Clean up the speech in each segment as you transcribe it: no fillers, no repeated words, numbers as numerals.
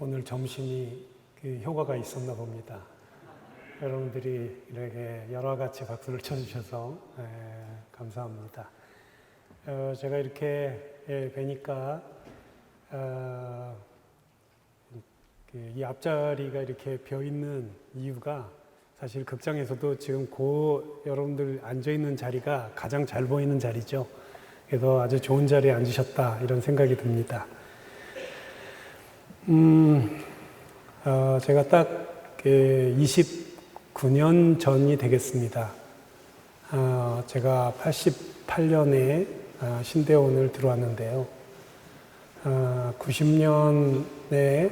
오늘 점심이 효과가 있었나 봅니다. 여러분들이 이렇게 여러 가지 박수를 쳐주셔서 감사합니다. 제가 이렇게 뵈니까 이 앞자리가 이렇게 비어 있는 이유가 사실 극장에서도 지금 여러분들 앉아 있는 자리가 가장 잘 보이는 자리죠. 그래서 아주 좋은 자리에 앉으셨다 이런 생각이 듭니다. 제가 딱 29년 전이 되겠습니다. 제가 88년에 신대원을 들어왔는데요. 90년에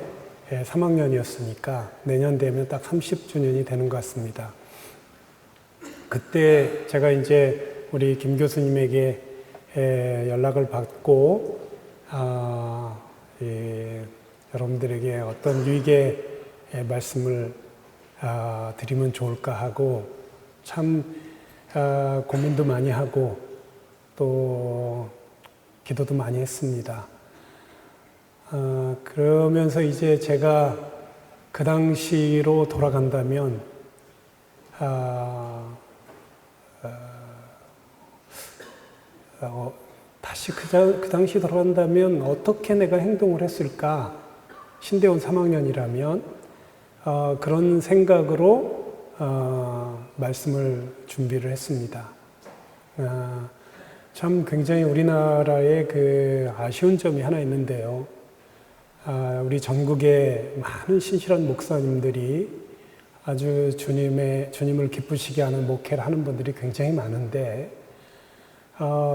3학년이었으니까 내년 되면 딱 30주년이 되는 것 같습니다. 그때 제가 이제 우리 김 교수님에게 연락을 받고 여러분들에게 어떤 유익의 말씀을 드리면 좋을까 하고 참 고민도 많이 하고 또 기도도 많이 했습니다. 그러면서 이제 제가 그 당시로 돌아간다면 다시 그 당시 돌아간다면 어떻게 내가 행동을 했을까? 신대원 3학년이라면 그런 생각으로 말씀을 준비를 했습니다. 참 굉장히 우리나라에 그 아쉬운 점이 하나 있는데요. 우리 전국의 많은 신실한 목사님들이 아주 주님을 기쁘시게 하는 목회를 하는 분들이 굉장히 많은데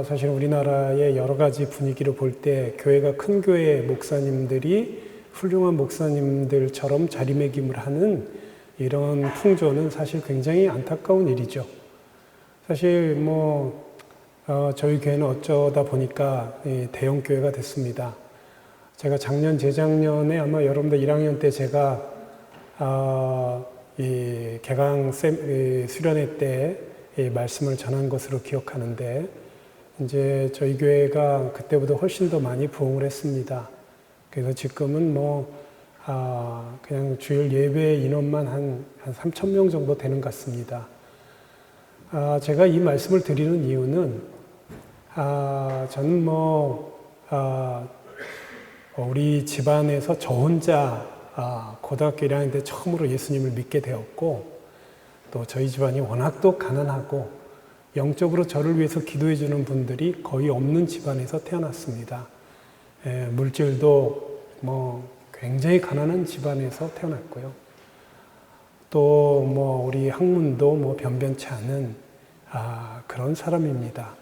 사실 우리나라의 여러 가지 분위기를 볼 때 교회가 큰 교회 목사님들이 훌륭한 목사님들처럼 자리매김을 하는 이런 풍조는 사실 굉장히 안타까운 일이죠. 사실 저희 교회는 어쩌다 보니까 대형 교회가 됐습니다. 제가 작년, 재작년에 아마 여러분들 1학년 때 제가 이 개강 수련회 때 말씀을 전한 것으로 기억하는데 이제 저희 교회가 그때보다 훨씬 더 많이 부흥을 했습니다. 그래서 지금은 그냥 주일 예배 인원만 한 3,000명 정도 되는 것 같습니다. 제가 이 말씀을 드리는 이유는 저는 우리 집안에서 저 혼자 고등학교 1학년 때 처음으로 예수님을 믿게 되었고 또 저희 집안이 워낙 또 가난하고 영적으로 저를 위해서 기도해 주는 분들이 거의 없는 집안에서 태어났습니다. 물질도 굉장히 가난한 집안에서 태어났고요. 또 우리 학문도 변변치 않은 그런 사람입니다.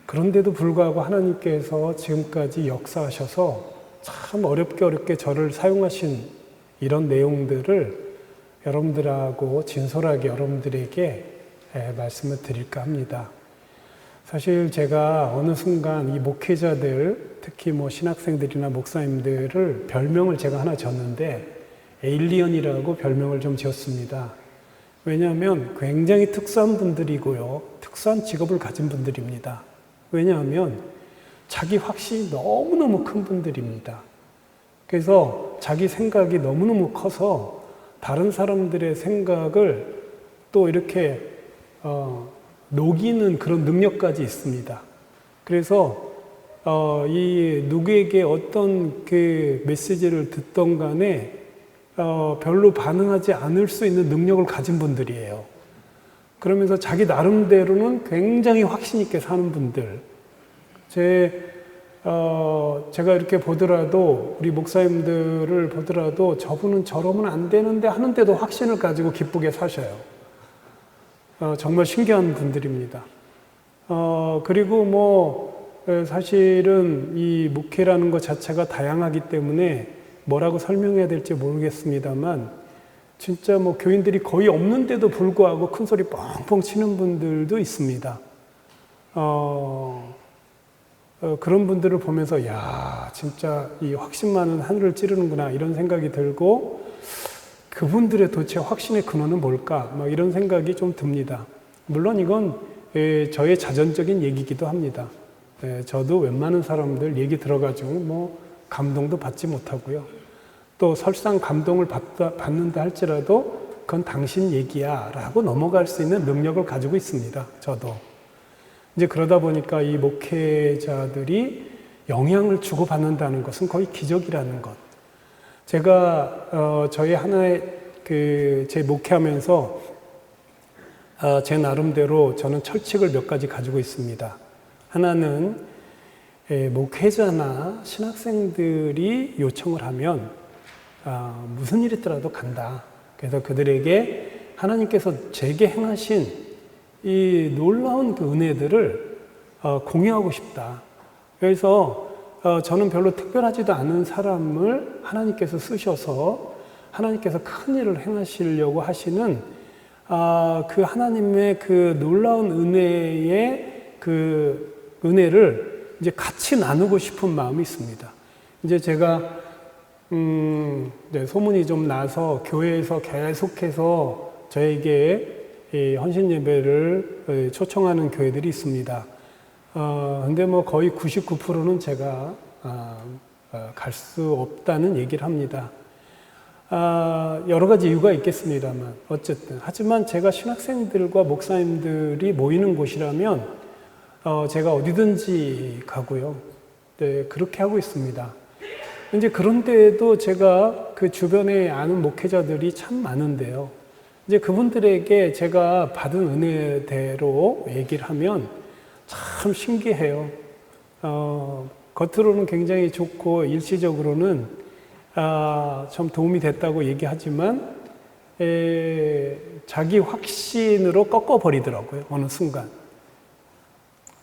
그런데도 불구하고 하나님께서 지금까지 역사하셔서 참 어렵게 저를 사용하신 이런 내용들을 여러분들하고 진솔하게 여러분들에게 말씀을 드릴까 합니다. 사실 제가 어느 순간 이 목회자들, 특히 신학생들이나 목사님들을 별명을 제가 하나 졌는데 에일리언이라고 별명을 좀 지었습니다. 왜냐하면 굉장히 특수한 분들이고요. 특수한 직업을 가진 분들입니다. 왜냐하면 자기 확신이 너무너무 큰 분들입니다. 그래서 자기 생각이 너무너무 커서 다른 사람들의 생각을 또 이렇게 녹이는 그런 능력까지 있습니다. 그래서 이 누구에게 어떤 그 메시지를 듣던 간에 별로 반응하지 않을 수 있는 능력을 가진 분들이에요. 그러면서 자기 나름대로는 굉장히 확신 있게 사는 분들. 제가 이렇게 보더라도 우리 목사님들을 보더라도 저분은 저러면 안 되는데 하는데도 확신을 가지고 기쁘게 사셔요. 정말 신기한 분들입니다. 그리고 사실은 이 목회라는 것 자체가 다양하기 때문에 뭐라고 설명해야 될지 모르겠습니다만 진짜 교인들이 거의 없는데도 불구하고 큰 소리 뻥뻥 치는 분들도 있습니다. 그런 분들을 보면서 야 진짜 이 확신 많은 하늘을 찌르는구나 이런 생각이 들고 그분들의 도대체 확신의 근원은 뭘까? 이런 생각이 좀 듭니다. 물론 이건 저의 자전적인 얘기이기도 합니다. 저도 웬만한 사람들 얘기 들어가지고 감동도 받지 못하고요. 또 설상 감동을 받는다 할지라도 그건 당신 얘기야 라고 넘어갈 수 있는 능력을 가지고 있습니다. 저도. 이제 그러다 보니까 이 목회자들이 영향을 주고받는다는 것은 거의 기적이라는 것. 제가 저희 하나의 제 목회하면서 제 나름대로 저는 철칙을 몇 가지 가지고 있습니다. 하나는 목회자나 신학생들이 요청을 하면 무슨 일이 있더라도 간다. 그래서 그들에게 하나님께서 제게 행하신 이 놀라운 그 은혜들을 공유하고 싶다. 그래서 저는 별로 특별하지도 않은 사람을 하나님께서 쓰셔서 하나님께서 큰 일을 행하시려고 하시는 그 하나님의 그 놀라운 은혜의 그 은혜를 이제 같이 나누고 싶은 마음이 있습니다. 이제 제가 소문이 좀 나서 교회에서 계속해서 저에게 이 헌신 예배를 초청하는 교회들이 있습니다. 근데 뭐 거의 99%는 제가 갈 수 없다는 얘기를 합니다. 여러 가지 이유가 있겠습니다만 어쨌든 하지만 제가 신학생들과 목사님들이 모이는 곳이라면 제가 어디든지 가고요. 네, 그렇게 하고 있습니다. 이제 그런데도 제가 그 주변에 아는 목회자들이 참 많은데요. 이제 그분들에게 제가 받은 은혜대로 얘기를 하면 참 신기해요. 겉으로는 굉장히 좋고 일시적으로는 좀 도움이 됐다고 얘기하지만 자기 확신으로 꺾어버리더라고요. 어느 순간.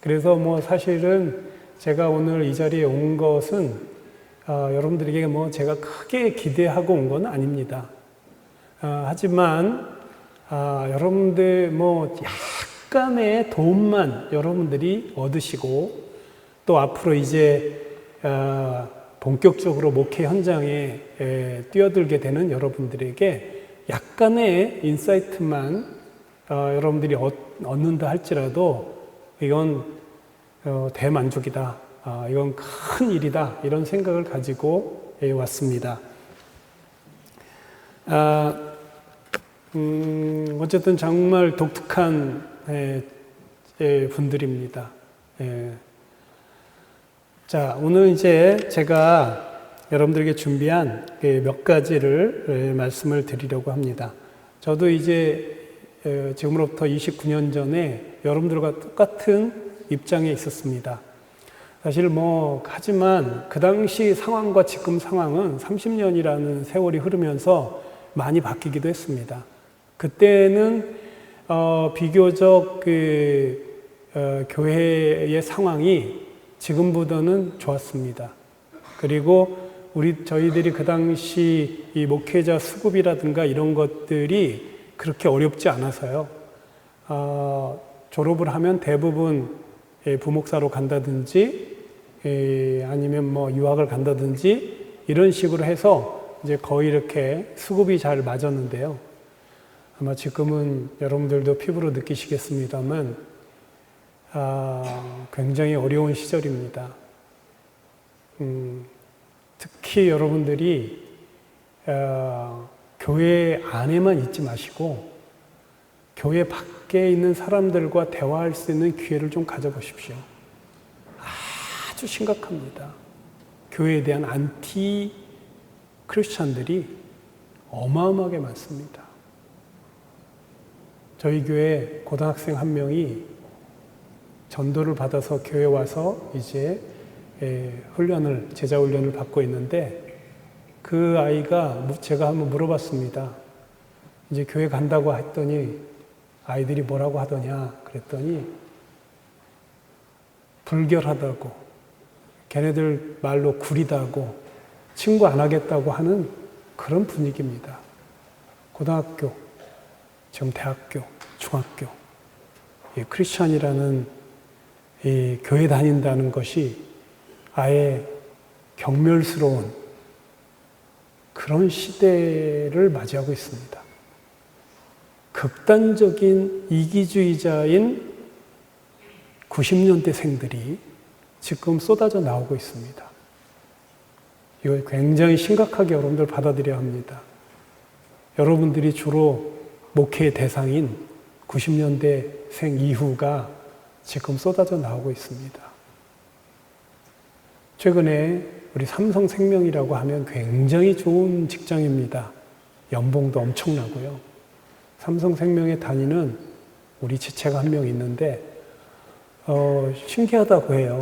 그래서 뭐 사실은 제가 오늘 이 자리에 온 것은 여러분들에게 뭐 제가 크게 기대하고 온 건 아닙니다. 하지만 여러분들 뭐 약간의 도움만 여러분들이 얻으시고 또 앞으로 이제 본격적으로 목회 현장에 뛰어들게 되는 여러분들에게 약간의 인사이트만 여러분들이 얻는다 할지라도 이건 대만족이다. 이건 큰 일이다. 이런 생각을 가지고 왔습니다. 어쨌든 정말 독특한 분들입니다. 자, 오늘 이제 제가 여러분들에게 준비한 몇 가지를 말씀을 드리려고 합니다. 저도 이제 지금으로부터 29년 전에 여러분들과 똑같은 입장에 있었습니다. 사실 하지만 그 당시 상황과 지금 상황은 30년이라는 세월이 흐르면서 많이 바뀌기도 했습니다. 그때는 비교적 교회의 상황이 지금보다는 좋았습니다. 그리고 저희들이 그 당시 이 목회자 수급이라든가 이런 것들이 그렇게 어렵지 않아서요. 졸업을 하면 대부분 부목사로 간다든지 아니면 유학을 간다든지 이런 식으로 해서 이제 거의 이렇게 수급이 잘 맞았는데요. 아마 지금은 여러분들도 피부로 느끼시겠습니다만 굉장히 어려운 시절입니다. 특히 여러분들이 교회 안에만 있지 마시고 교회 밖에 있는 사람들과 대화할 수 있는 기회를 좀 가져보십시오. 아주 심각합니다. 교회에 대한 안티 크리스찬들이 어마어마하게 많습니다. 저희 교회 고등학생 한 명이 전도를 받아서 교회 와서 이제 제자 훈련을 받고 있는데 그 아이가 제가 한번 물어봤습니다. 이제 교회 간다고 했더니 아이들이 뭐라고 하더냐 그랬더니 불결하다고 걔네들 말로 구리다고 친구 안 하겠다고 하는 그런 분위기입니다. 고등학교, 지금 대학교, 중학교 크리스찬이라는 이 교회 다닌다는 것이 아예 경멸스러운 그런 시대를 맞이하고 있습니다. 극단적인 이기주의자인 90년대생들이 지금 쏟아져 나오고 있습니다. 이거 굉장히 심각하게 여러분들 받아들여야 합니다. 여러분들이 주로 목회의 대상인 90년대생 이후가 지금 쏟아져 나오고 있습니다. 최근에 우리 삼성생명이라고 하면 굉장히 좋은 직장입니다. 연봉도 엄청나고요. 삼성생명에 다니는 우리 지체가 한 명 있는데 신기하다고 해요.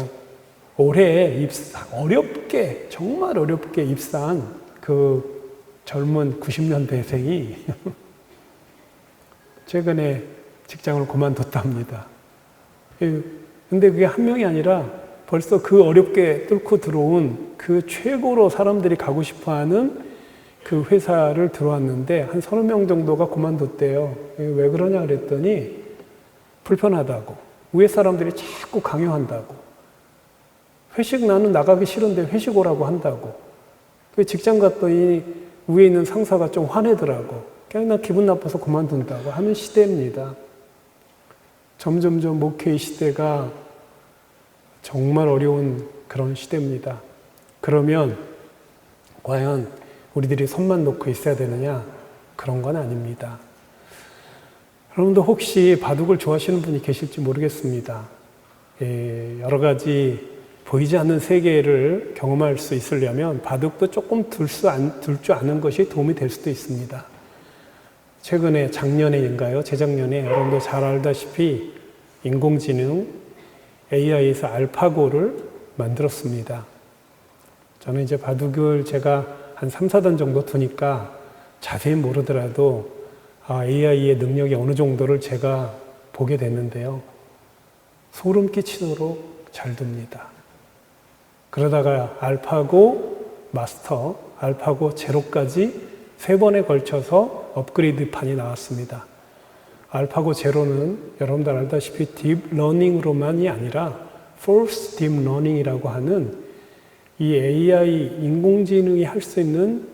올해 어렵게 정말 어렵게 입사한 그 젊은 90년대생이 최근에 직장을 그만뒀답니다. 근데 그게 한 명이 아니라 벌써 그 어렵게 뚫고 들어온 그 최고로 사람들이 가고 싶어하는 그 회사를 들어왔는데 한 30명 정도가 그만뒀대요. 왜 그러냐 그랬더니 불편하다고. 위에 사람들이 자꾸 강요한다고. 회식 나는 나가기 싫은데 회식 오라고 한다고. 직장 갔더니 위에 있는 상사가 좀 화내더라고. 그냥 나 기분 나빠서 그만둔다고 하는 시대입니다. 점점점 목회의 시대가 정말 어려운 그런 시대입니다. 그러면 과연 우리들이 손만 놓고 있어야 되느냐? 그런 건 아닙니다. 여러분도 혹시 바둑을 좋아하시는 분이 계실지 모르겠습니다. 여러 가지 보이지 않는 세계를 경험할 수 있으려면 바둑도 조금 둘 줄 아는 것이 도움이 될 수도 있습니다. 최근에 작년에인가요? 재작년에 여러분도 잘 알다시피 인공지능 AI에서 알파고를 만들었습니다. 저는 이제 바둑을 제가 한 3, 4단 정도 두니까 자세히 모르더라도 AI의 능력이 어느 정도를 제가 보게 됐는데요. 소름 끼치도록 잘 둡니다. 그러다가 알파고 마스터, 알파고 제로까지 3번에 걸쳐서 업그레이드 판이 나왔습니다. 알파고 제로는 여러분들 알다시피 딥러닝으로만이 아니라 Force Deep Learning이라고 하는 이 AI 인공지능이 할 수 있는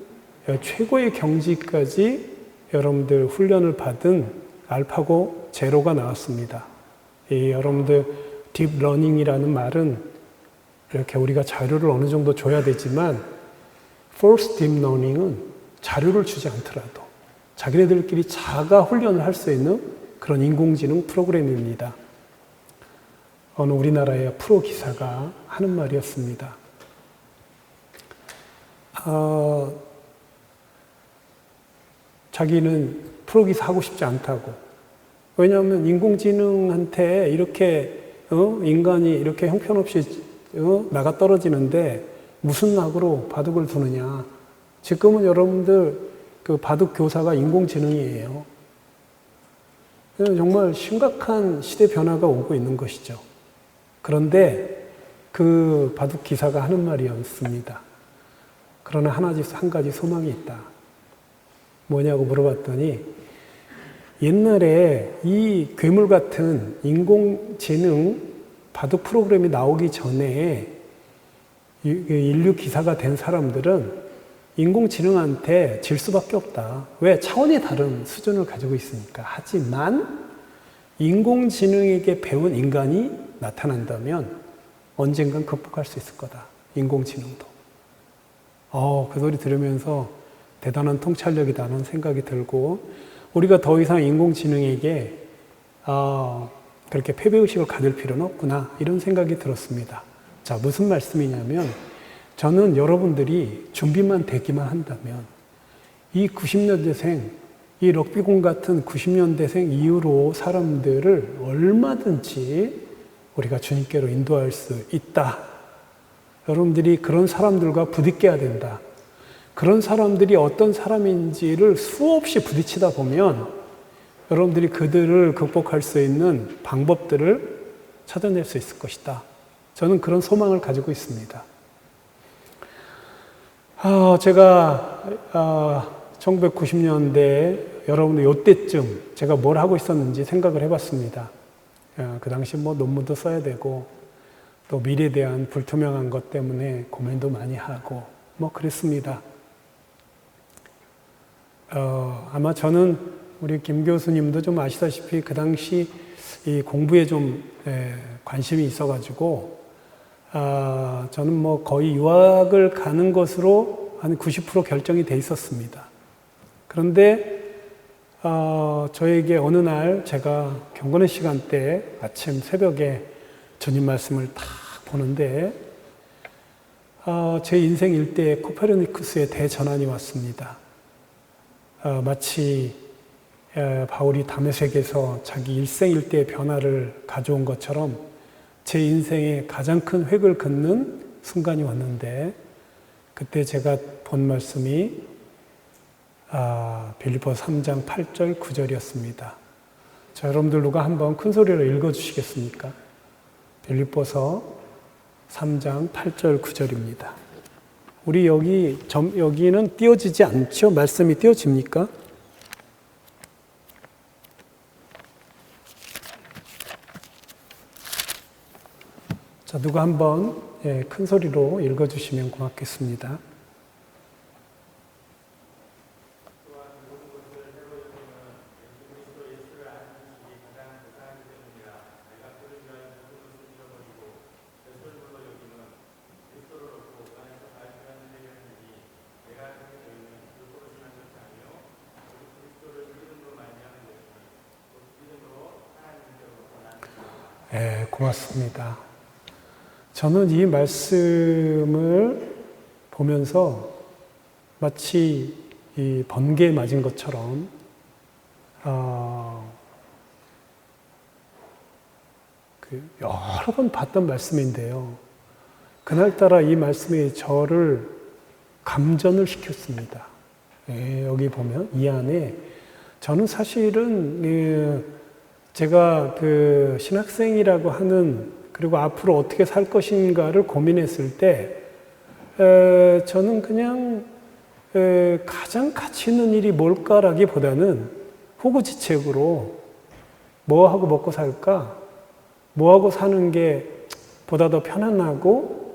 최고의 경지까지 여러분들 훈련을 받은 알파고 제로가 나왔습니다. 여러분들 딥러닝이라는 말은 이렇게 우리가 자료를 어느 정도 줘야 되지만 Force Deep Learning은 자료를 주지 않더라도 자기네들끼리 자가 훈련을 할 수 있는 그런 인공지능 프로그램입니다. 어느 우리나라의 프로 기사가 하는 말이었습니다. 자기는 프로 기사 하고 싶지 않다고. 왜냐하면 인공지능한테 이렇게 인간이 이렇게 형편없이 나가 떨어지는데 무슨 낙으로 바둑을 두느냐. 지금은 여러분들 그 바둑 교사가 인공지능이에요. 정말 심각한 시대 변화가 오고 있는 것이죠. 그런데 그 바둑 기사가 하는 말이었습니다. 그러나 한 가지 소망이 있다. 뭐냐고 물어봤더니 옛날에 이 괴물 같은 인공지능 바둑 프로그램이 나오기 전에 인류 기사가 된 사람들은 인공지능한테 질 수밖에 없다. 왜? 차원이 다른 수준을 가지고 있으니까. 하지만 인공지능에게 배운 인간이 나타난다면 언젠간 극복할 수 있을 거다. 인공지능도. 그 소리 들으면서 대단한 통찰력이다는 생각이 들고 우리가 더 이상 인공지능에게 그렇게 패배의식을 가질 필요는 없구나 이런 생각이 들었습니다. 자, 무슨 말씀이냐면 저는 여러분들이 준비만 되기만 한다면 이 90년대생, 이 럭비공 같은 90년대생 이후로 사람들을 얼마든지 우리가 주님께로 인도할 수 있다. 여러분들이 그런 사람들과 부딪혀야 된다. 그런 사람들이 어떤 사람인지를 수없이 부딪히다 보면 여러분들이 그들을 극복할 수 있는 방법들을 찾아낼 수 있을 것이다. 저는 그런 소망을 가지고 있습니다. 제가 1990년대 여러분들 이때쯤 제가 뭘 하고 있었는지 생각을 해봤습니다. 그 당시 논문도 써야 되고 또 미래에 대한 불투명한 것 때문에 고민도 많이 하고 그랬습니다. 아마 저는 우리 김 교수님도 좀 아시다시피 그 당시 이 공부에 좀 관심이 있어가지고 저는 뭐 거의 유학을 가는 것으로 한 90% 결정이 돼 있었습니다. 그런데 저에게 어느 날 제가 경건의 시간 때 아침 새벽에 주님 말씀을 딱 보는데 제 인생 일대에 코페르니쿠스의 대전환이 왔습니다. 마치 바울이 다메섹에서 자기 일생일대의 변화를 가져온 것처럼 제 인생에 가장 큰 획을 긋는 순간이 왔는데 그때 제가 본 말씀이 빌립보서 3장 8절 9절이었습니다. 자, 여러분들 누가 한번 큰 소리로 읽어주시겠습니까? 빌립보서 3장 8절 9절입니다. 우리 여기는 띄워지지 않죠? 말씀이 띄워집니까? 자, 누가 한번 큰 소리로 읽어주시면 고맙겠습니다. 고맙습니다. 저는 이 말씀을 보면서 마치 이 번개에 맞은 것처럼 여러 번 봤던 말씀인데요. 그날따라 이 말씀이 저를 감전을 시켰습니다. 여기 보면 이 안에 저는 사실은 제가 그 신학생이라고 하는 그리고 앞으로 어떻게 살 것인가를 고민했을 때 저는 그냥 가장 가치 있는 일이 뭘까라기보다는 호구지책으로 뭐하고 먹고 살까? 뭐하고 사는 게 보다 더 편안하고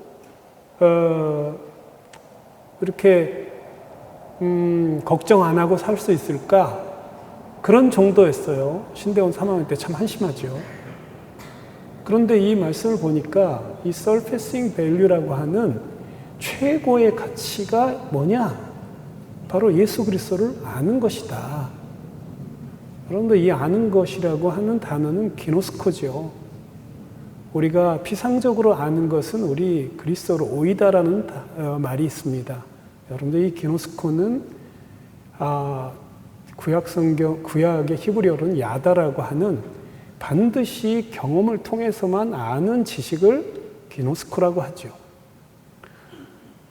이렇게 걱정 안 하고 살 수 있을까? 그런 정도였어요. 신대원 3학년 때 참 한심하죠. 그런데 이 말씀을 보니까 이 surfacing value라고 하는 최고의 가치가 뭐냐? 바로 예수 그리스도를 아는 것이다. 그런데 이 아는 것이라고 하는 단어는 기노스코죠. 우리가 피상적으로 아는 것은 우리 그리스도를 오이다라는 말이 있습니다. 여러분들 이 기노스코는 구약의 히브리어로는 야다라고 하는 반드시 경험을 통해서만 아는 지식을 기노스코라고 하죠.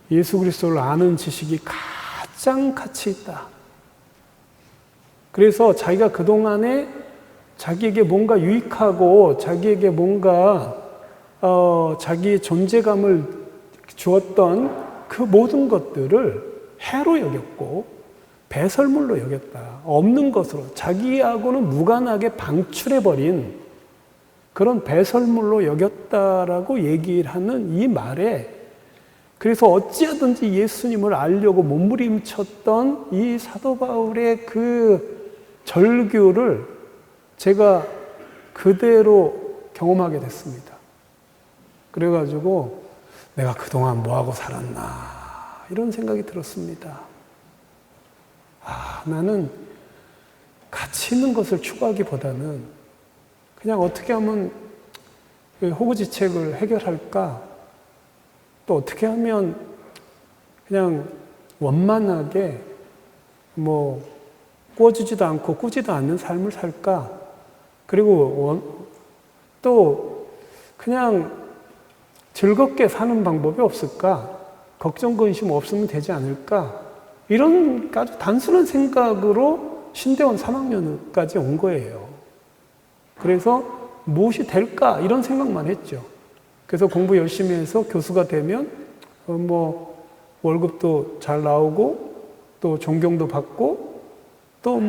예수 그리스도를 아는 지식이 가장 가치 있다. 그래서 자기가 그동안에 자기에게 뭔가 유익하고 자기에게 뭔가 자기의 존재감을 주었던 그 모든 것들을 해로 여겼고 배설물로 여겼다. 없는 것으로 자기하고는 무관하게 방출해버린 그런 배설물로 여겼다라고 얘기를 하는 이 말에 그래서 어찌하든지 예수님을 알려고 몸부림쳤던 이 사도 바울의 그 절규를 제가 그대로 경험하게 됐습니다. 그래가지고 내가 그동안 뭐하고 살았나 이런 생각이 들었습니다. 나는 가치 있는 것을 추구하기보다는 그냥 어떻게 하면 호구지책을 해결할까? 또 어떻게 하면 그냥 원만하게 꾸어지지도 않고 꾸지도 않는 삶을 살까? 그리고 또 그냥 즐겁게 사는 방법이 없을까? 걱정, 근심 없으면 되지 않을까? 이런 아주 단순한 생각으로 신대원 3학년까지 온 거예요. 그래서 무엇이 될까? 이런 생각만 했죠. 그래서 공부 열심히 해서 교수가 되면 월급도 잘 나오고 또 존경도 받고 또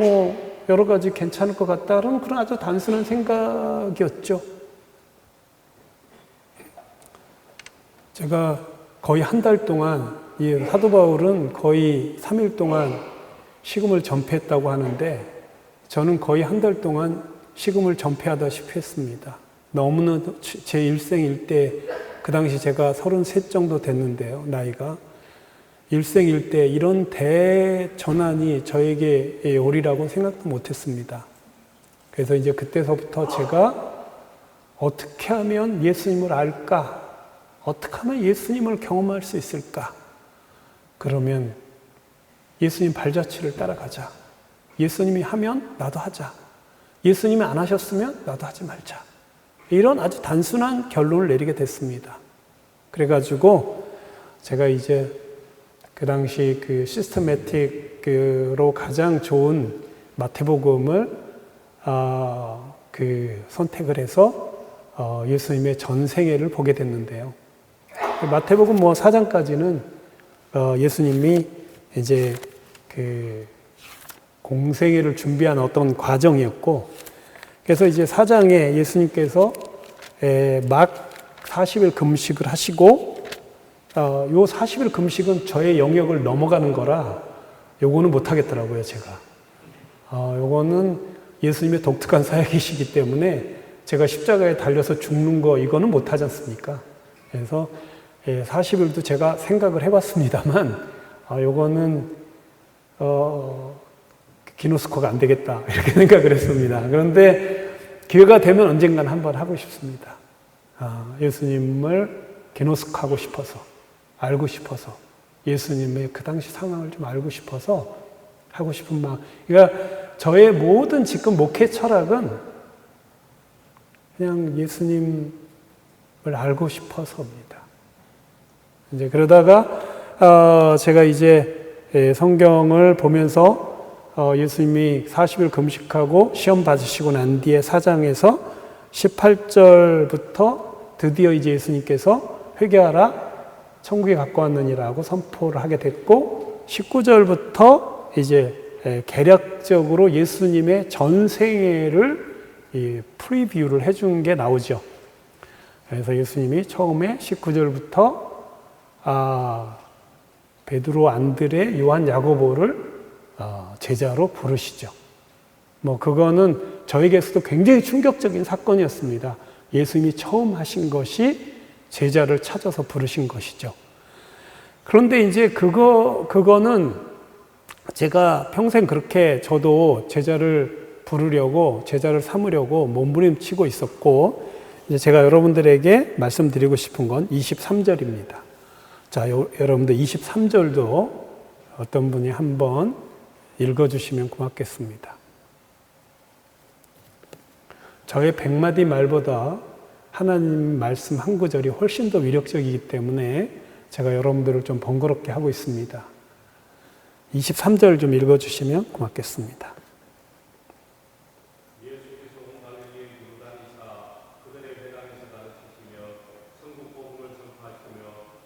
여러 가지 괜찮을 것 같다는 그런 아주 단순한 생각이었죠. 제가 거의 한 달 동안 이 사도 바울은 거의 3일 동안 식음을 전폐했다고 하는데 저는 거의 한 달 동안 식음을 전폐하다시피 했습니다. 너무나 제 일생일대 그 당시 제가 33 정도 됐는데요, 나이가. 일생일대 이런 대전환이 저에게 오리라고 생각도 못했습니다. 그래서 이제 그때서부터 제가 어떻게 하면 예수님을 알까? 어떻게 하면 예수님을 경험할 수 있을까? 그러면 예수님 발자취를 따라가자. 예수님이 하면 나도 하자. 예수님이 안 하셨으면 나도 하지 말자. 이런 아주 단순한 결론을 내리게 됐습니다. 그래가지고 제가 이제 그 당시 그 시스테매틱으로 가장 좋은 마태복음을 선택을 해서 예수님의 전생애를 보게 됐는데요. 마태복음 4장까지는 예수님이 이제 그 공생애를 준비한 어떤 과정이었고, 그래서 이제 4장에 예수님께서 막 40일 금식을 하시고, 요 40일 금식은 저의 영역을 넘어가는 거라 요거는 못 하겠더라고요, 제가. 요거는 예수님의 독특한 사역이시기 때문에 제가 십자가에 달려서 죽는 거 이거는 못 하지 않습니까? 그래서 40일도 제가 생각을 해봤습니다만 요거는 기노스코가 안 되겠다 이렇게 생각을 했습니다. 그런데 기회가 되면 언젠간 한번 하고 싶습니다. 예수님을 기노스코하고 싶어서, 알고 싶어서, 예수님의 그 당시 상황을 좀 알고 싶어서 하고 싶은 마음. 그러니까 저의 모든 지금 목회 철학은 그냥 예수님을 알고 싶어서입니다. 이제 그러다가 제가 이제 성경을 보면서 예수님이 40일 금식하고 시험 받으시고 난 뒤에 4장에서 18절부터 드디어 이제 예수님께서 회개하라 천국에 가까웠느니라고 선포를 하게 됐고, 19절부터 이제 개략적으로 예수님의 전생애를 프리뷰를 해준 게 나오죠. 그래서 예수님이 처음에 19절부터 베드로, 안드레, 요한, 야고보를 제자로 부르시죠. 그거는 저에게서도 굉장히 충격적인 사건이었습니다. 예수님이 처음 하신 것이 제자를 찾아서 부르신 것이죠. 그런데 이제 그거는 제가 평생 그렇게 저도 제자를 부르려고, 제자를 삼으려고 몸부림치고 있었고, 이제 제가 여러분들에게 말씀드리고 싶은 건 23절입니다. 자, 여러분들 23절도 어떤 분이 한번 읽어주시면 고맙겠습니다. 저의 100마디 말보다 하나님 말씀 한 구절이 훨씬 더 위력적이기 때문에 제가 여러분들을 좀 번거롭게 하고 있습니다. 23절 좀 읽어주시면 고맙겠습니다. 예수께서 온 갈릴리에 두루 다니사 그들의 회당에서 가르치시며 천국 복음을 전파하시며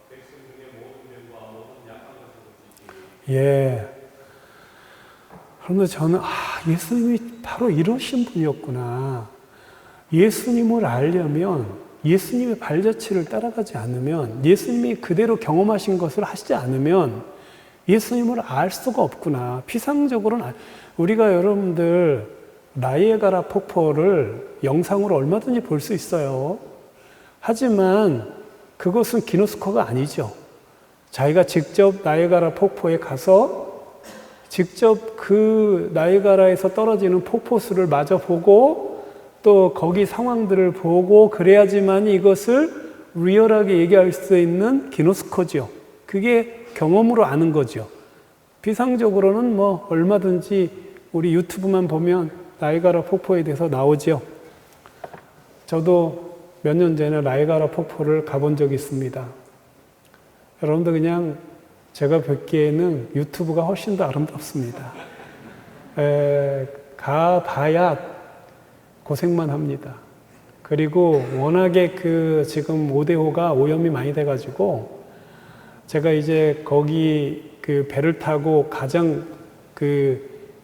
백성 중에 모든 병과 모든 약한 것을 고치시니. 그런데 저는 예수님이 바로 이러신 분이었구나. 예수님을 알려면, 예수님의 발자취를 따라가지 않으면, 예수님이 그대로 경험하신 것을 하시지 않으면 예수님을 알 수가 없구나. 피상적으로는 우리가 여러분들 나이아가라 폭포를 영상으로 얼마든지 볼 수 있어요. 하지만 그것은 기노스코가 아니죠. 자기가 직접 나이아가라 폭포에 가서 직접 그 나이아가라에서 떨어지는 폭포수를 마저 보고 또 거기 상황들을 보고 그래야지만 이것을 리얼하게 얘기할 수 있는 기노스코죠. 그게 경험으로 아는 거죠. 비상적으로는 얼마든지 우리 유튜브만 보면 나이아가라 폭포에 대해서 나오죠. 저도 몇 년 전에 나이아가라 폭포를 가본 적이 있습니다. 여러분들 그냥 제가 뵙기에는 유튜브가 훨씬 더 아름답습니다. 가봐야 고생만 합니다. 그리고 워낙에 지금 오대호가 오염이 많이 돼가지고 제가 이제 거기 배를 타고 가장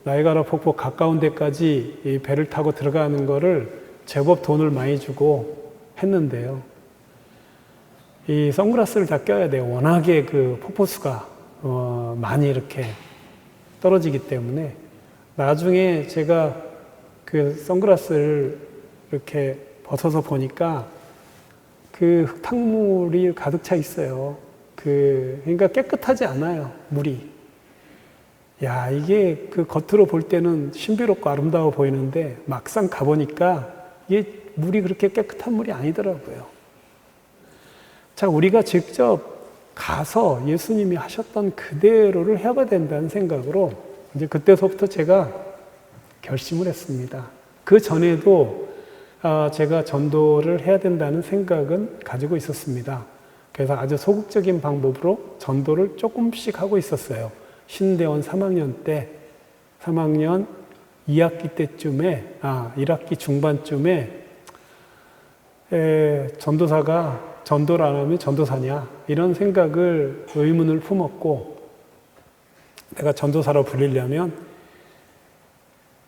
나이아가라 폭포 가까운 데까지 이 배를 타고 들어가는 거를 제법 돈을 많이 주고 했는데요. 이 선글라스를 다 껴야 돼요. 워낙에 폭포수가 많이 이렇게 떨어지기 때문에. 나중에 제가 선글라스를 이렇게 벗어서 보니까 그 흙탕물이 가득 차 있어요. 그러니까 깨끗하지 않아요, 물이. 야, 이게 그 겉으로 볼 때는 신비롭고 아름다워 보이는데 막상 가보니까 이게 물이 그렇게 깨끗한 물이 아니더라고요. 자, 우리가 직접 가서 예수님이 하셨던 그대로를 해야 된다는 생각으로 이제 그때서부터 제가 결심을 했습니다. 그 전에도 제가 전도를 해야 된다는 생각은 가지고 있었습니다. 그래서 아주 소극적인 방법으로 전도를 조금씩 하고 있었어요. 신대원 3학년 때, 3학년 2학기 때쯤에, 1학기 중반쯤에 전도사가 전도를 안 하면 전도사냐 이런 생각을 의문을 품었고, 내가 전도사로 불리려면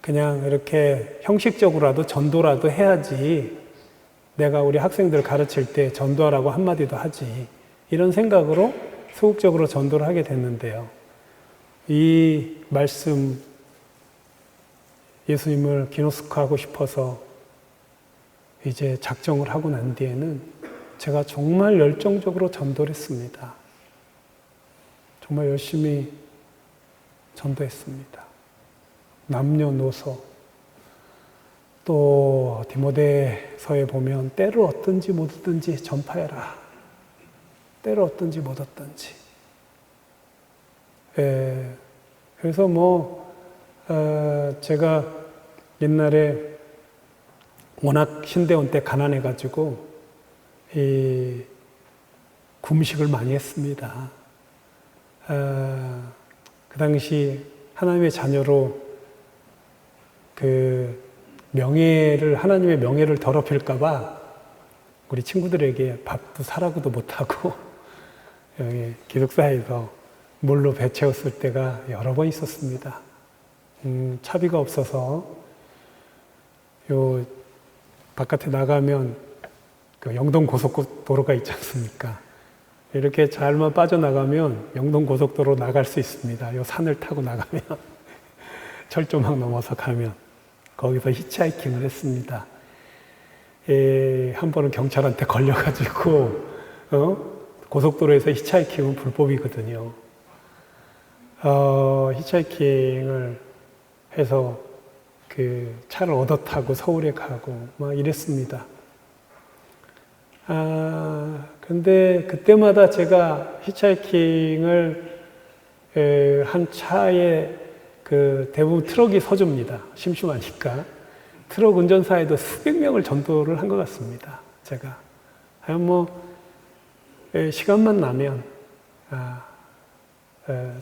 그냥 이렇게 형식적으로라도 전도라도 해야지 내가 우리 학생들 가르칠 때 전도하라고 한마디도 하지, 이런 생각으로 소극적으로 전도를 하게 됐는데요. 이 말씀 예수님을 기노스코하고 싶어서 이제 작정을 하고 난 뒤에는 제가 정말 열정적으로 전도를 했습니다. 정말 열심히 전도했습니다. 남녀노소, 또 디모데서에 보면 때를 얻든지 못 얻든지 전파해라. 때를 얻든지 못 얻든지. 그래서 제가 옛날에 워낙 신대원 때 가난해가지고 금식을 많이 했습니다. 그 당시 하나님의 자녀로 하나님의 명예를 더럽힐까봐 우리 친구들에게 밥도 사라고도 못하고 여기 기숙사에서 물로 배 채웠을 때가 여러 번 있었습니다. 차비가 없어서 바깥에 나가면 그 영동 고속도로가 있지 않습니까? 이렇게 잘만 빠져나가면 영동 고속도로 나갈 수 있습니다. 요 산을 타고 나가면 철조망 넘어서 가면 거기서 히치하이킹을 했습니다. 한 번은 경찰한테 걸려가지고 고속도로에서 히치하이킹은 불법이거든요. 히치하이킹을 해서 그 차를 얻어 타고 서울에 가고 막 이랬습니다. 근데 그때마다 제가 히치하이킹을 한 차에 대부분 트럭이 서줍니다. 심심하니까. 트럭 운전사에도 수백 명을 전도를 한 것 같습니다. 제가. 시간만 나면,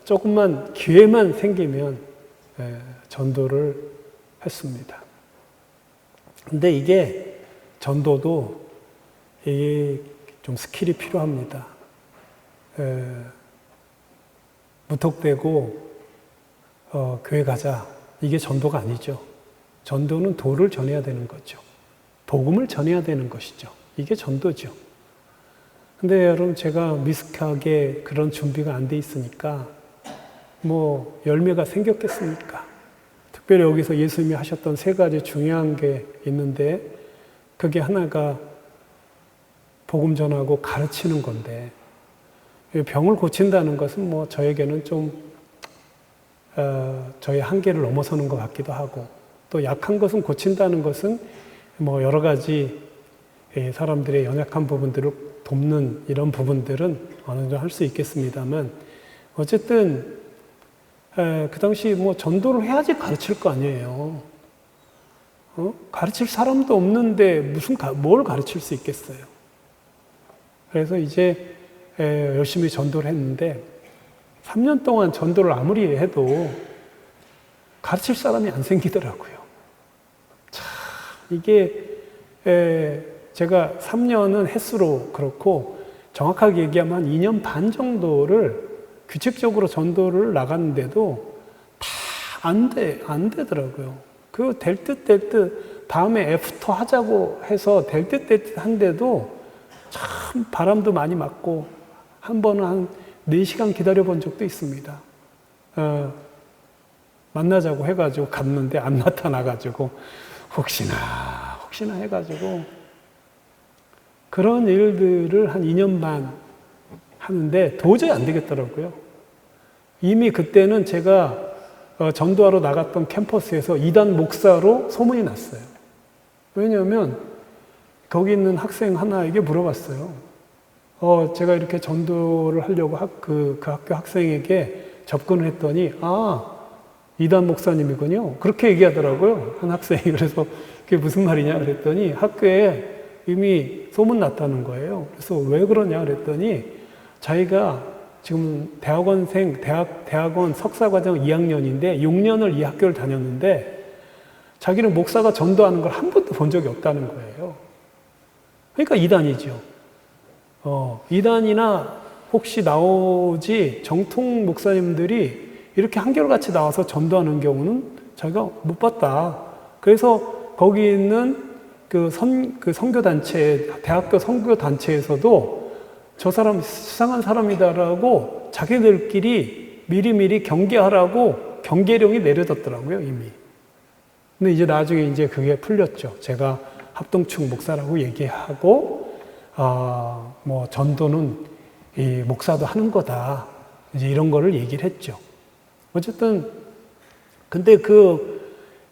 조금만 기회만 생기면 전도를 했습니다. 근데 이게 전도도 이게 좀 스킬이 필요합니다. 무턱대고 교회 가자. 이게 전도가 아니죠. 전도는 도를 전해야 되는 거죠. 복음을 전해야 되는 것이죠. 이게 전도죠. 근데 여러분, 제가 미숙하게 그런 준비가 안 돼 있으니까 열매가 생겼겠습니까? 특별히 여기서 예수님이 하셨던 세 가지 중요한 게 있는데, 그게 하나가 복음 전하고 가르치는 건데, 병을 고친다는 것은 저에게는 좀 저의 한계를 넘어서는 것 같기도 하고, 또 약한 것은 고친다는 것은 여러 가지 사람들의 연약한 부분들을 돕는 이런 부분들은 어느 정도 할 수 있겠습니다만, 어쨌든 그 당시 전도를 해야지 가르칠 거 아니에요. 가르칠 사람도 없는데 뭘 가르칠 수 있겠어요. 그래서 이제 열심히 전도를 했는데 3년 동안 전도를 아무리 해도 가르칠 사람이 안 생기더라고요. 참, 이게 제가 3년은 het수로 그렇고, 정확하게 얘기하면 한 2년 반 정도를 규칙적으로 전도를 나갔는데도 다 안 되더라고요. 될 듯 다음에 애프터 하자고 해서 될 듯 한데도 참 바람도 많이 맞고, 한 번은 한 4시간 기다려 본 적도 있습니다. 만나자고 해가지고 갔는데 안 나타나가지고 혹시나 해가지고 그런 일들을 한 2년 반 하는데 도저히 안 되겠더라고요. 이미 그때는 제가 전도하러 나갔던 캠퍼스에서 이단 목사로 소문이 났어요. 왜냐하면 거기 있는 학생 하나에게 물어봤어요. 제가 이렇게 전도를 하려고 그 학교 학생에게 접근을 했더니, 이단 목사님이군요. 그렇게 얘기하더라고요. 한 학생이. 그래서 그게 무슨 말이냐 그랬더니 학교에 이미 소문났다는 거예요. 그래서 왜 그러냐 그랬더니 자기가 지금 대학원 석사과정 2학년인데 6년을 이 학교를 다녔는데 자기는 목사가 전도하는 걸 한 번도 본 적이 없다는 거예요. 그러니까 이단이죠. 이단이나 혹시 나오지 정통 목사님들이 이렇게 한결같이 나와서 전도하는 경우는 자기가 못 봤다. 그래서 거기 있는 그 선교단체, 대학교 선교단체에서도 저 사람 수상한 사람이다라고 자기들끼리 미리미리 경계하라고 경계령이 내려졌더라고요, 이미. 근데 이제 나중에 이제 그게 풀렸죠. 제가 합동측 목사라고 얘기하고, 뭐 전도는 이 목사도 하는 거다. 이제 이런 거를 얘기를 했죠. 어쨌든, 근데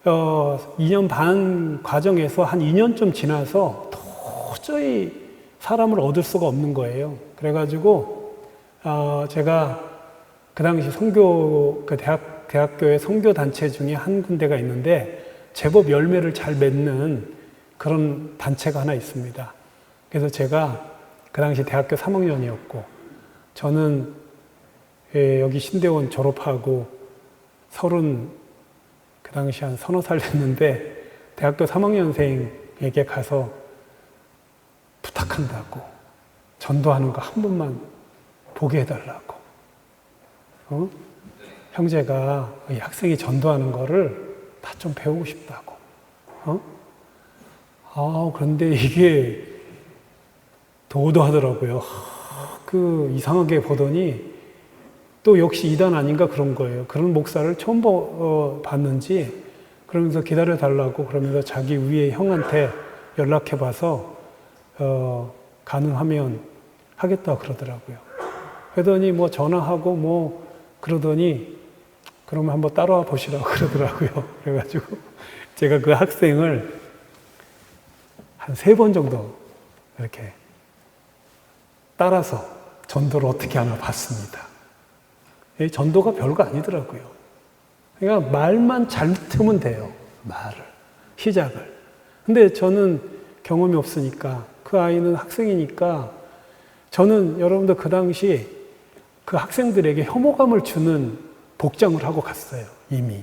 2년 반 과정에서 한 2년쯤 지나서 도저히 사람을 얻을 수가 없는 거예요. 그래가지고, 제가 그 당시 대학교의 선교단체 중에 한 군데가 있는데, 제법 열매를 잘 맺는 그런 단체가 하나 있습니다. 그래서 제가 그 당시 대학교 3학년이었고, 저는 여기 신대원 졸업하고 그 당시 한 서너 살 됐는데, 대학교 3학년생에게 가서 부탁한다고, 전도하는 거 한 번만 보게 해달라고. 형제가 이 학생이 전도하는 거를 다 좀 배우고 싶다고. 그런데 이게 도도하더라고요. 이상하게 보더니 또 역시 이단 아닌가 그런 거예요. 그런 목사를 처음 봤는지 그러면서 기다려 달라고 그러면서 자기 위에 형한테 연락해 봐서 가능하면 하겠다 그러더라고요. 그러더니 뭐 전화하고 뭐 그러더니 그러면 한번 따라와 보시라고 그러더라고요. 그래가지고 제가 그 학생을 한 3번 정도 이렇게 따라서 전도를 어떻게 하나 봤습니다. 전도가 별거 아니더라고요. 그러니까 말만 잘 트면 돼요. 시작을. 근데 저는 경험이 없으니까 그 아이는 학생이니까 저는 여러분들 그 당시 그 학생들에게 혐오감을 주는 복장을 하고 갔어요, 이미.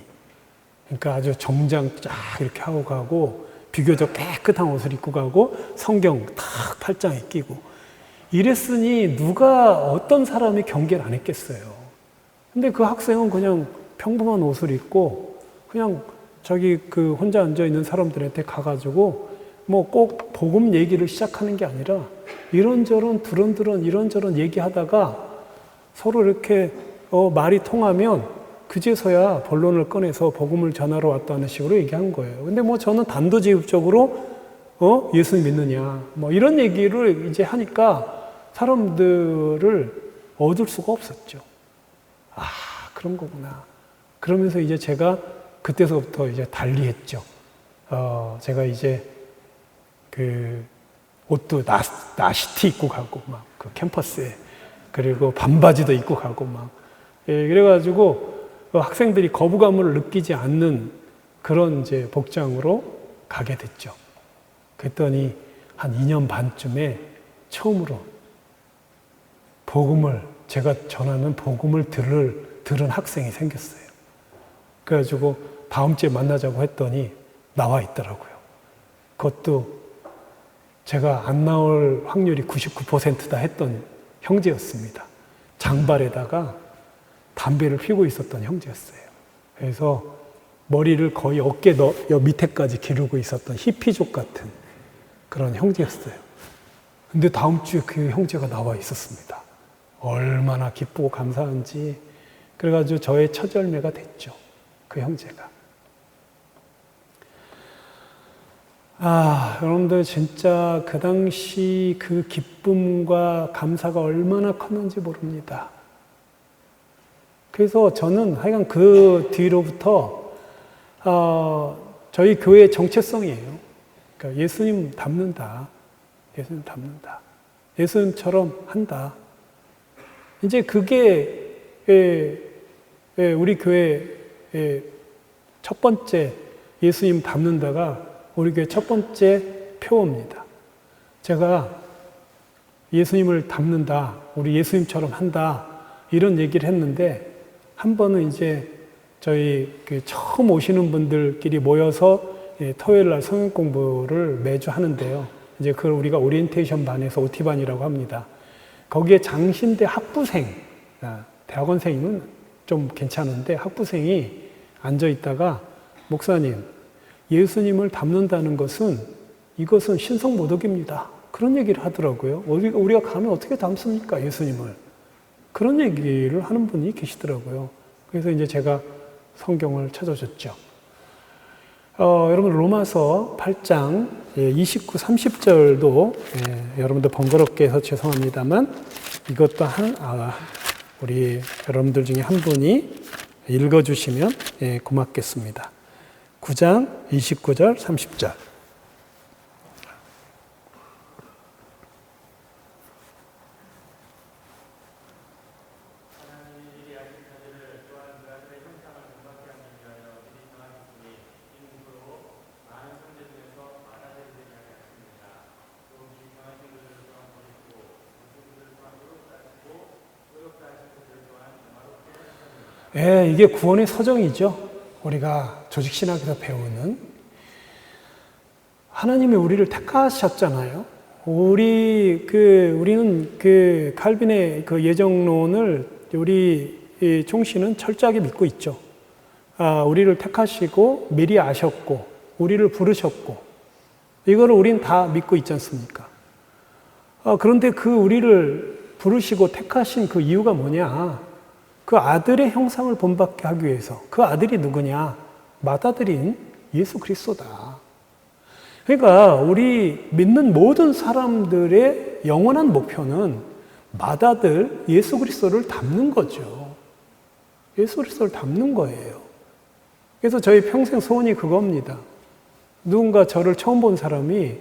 그러니까 아주 정장 쫙 이렇게 하고 가고, 비교적 깨끗한 옷을 입고 가고, 성경 탁 팔짱에 끼고. 이랬으니 누가 어떤 사람이 경계를 안 했겠어요. 근데 그 학생은 그냥 평범한 옷을 입고, 그냥 자기 혼자 앉아있는 사람들한테 가가지고, 뭐 꼭 복음 얘기를 시작하는 게 아니라, 이런저런, 두런두런 이런저런 얘기하다가 서로 이렇게 말이 통하면 그제서야 본론을 꺼내서 복음을 전하러 왔다는 식으로 얘기한 거예요. 근데 뭐 저는 단도직입적으로 예수 믿느냐 뭐 이런 얘기를 이제 하니까 사람들을 얻을 수가 없었죠. 그런 거구나. 그러면서 이제 제가 그때서부터 이제 달리했죠. 제가 이제 옷도 나시티 입고 가고 막 그 캠퍼스에, 그리고 반바지도 입고 가고 막. 그래가지고 학생들이 거부감을 느끼지 않는 그런 이제 복장으로 가게 됐죠. 그랬더니 한 2년 반쯤에 처음으로 제가 전하는 복음을 들은 학생이 생겼어요. 그래가지고 다음 주에 만나자고 했더니 나와 있더라고요. 그것도 제가 안 나올 확률이 99%다 했던 형제였습니다. 장발에다가 담배를 피우고 있었던 형제였어요. 그래서 머리를 거의 어깨 밑에까지 기르고 있었던 히피족 같은 그런 형제였어요. 근데 다음 주에 그 형제가 나와 있었습니다. 얼마나 기쁘고 감사한지. 그래가지고 저의 첫 열매가 됐죠. 그 형제가. 여러분들 진짜 그 당시 그 기쁨과 감사가 얼마나 컸는지 모릅니다. 그래서 저는 하여간 그 뒤로부터 저희 교회의 정체성이에요. 그러니까 예수님 닮는다. 예수님 닮는다. 예수님처럼 한다. 이제 그게 우리 교회의 첫 번째 예수님 닮는다가 우리 교회 첫 번째 표어입니다. 제가 예수님을 닮는다. 우리 예수님처럼 한다. 이런 얘기를 했는데 한 번은 이제 저희 처음 오시는 분들끼리 모여서 토요일 날 성경 공부를 매주 하는데요. 이제 그걸 우리가 오리엔테이션 반에서 OT반이라고 합니다. 거기에 장신대 학부생, 대학원생이면 좀 괜찮은데 학부생이 앉아 있다가 목사님, 예수님을 닮는다는 것은 이것은 신성모독입니다. 그런 얘기를 하더라고요. 우리가 가면 어떻게 닮습니까? 예수님을. 그런 얘기를 하는 분이 계시더라고요. 그래서 이제 제가 성경을 찾아줬죠. 여러분 로마서 8장 29, 30절도 여러분들 번거롭게 해서 죄송합니다만 이것도 우리 여러분들 중에 한 분이 읽어주시면 고맙겠습니다. 9장 29절, 30절. 이게 구원의 서정이죠. 우리가 조직신학에서 배우는. 하나님이 우리를 택하셨잖아요. 우리는 칼빈의 그 예정론을 우리 총씨는 철저하게 믿고 있죠. 우리를 택하시고 미리 아셨고, 우리를 부르셨고, 이거를 우린 다 믿고 있지 않습니까? 그런데 그 우리를 부르시고 택하신 그 이유가 뭐냐? 그 아들의 형상을 본받게 하기 위해서. 그 아들이 누구냐? 맏아들인 예수 그리스도다. 그러니까 우리 믿는 모든 사람들의 영원한 목표는 맏아들 예수 그리스도를 닮는 거죠. 예수 그리스도를 닮는 거예요. 그래서 저희 평생 소원이 그겁니다. 누군가 저를 처음 본 사람이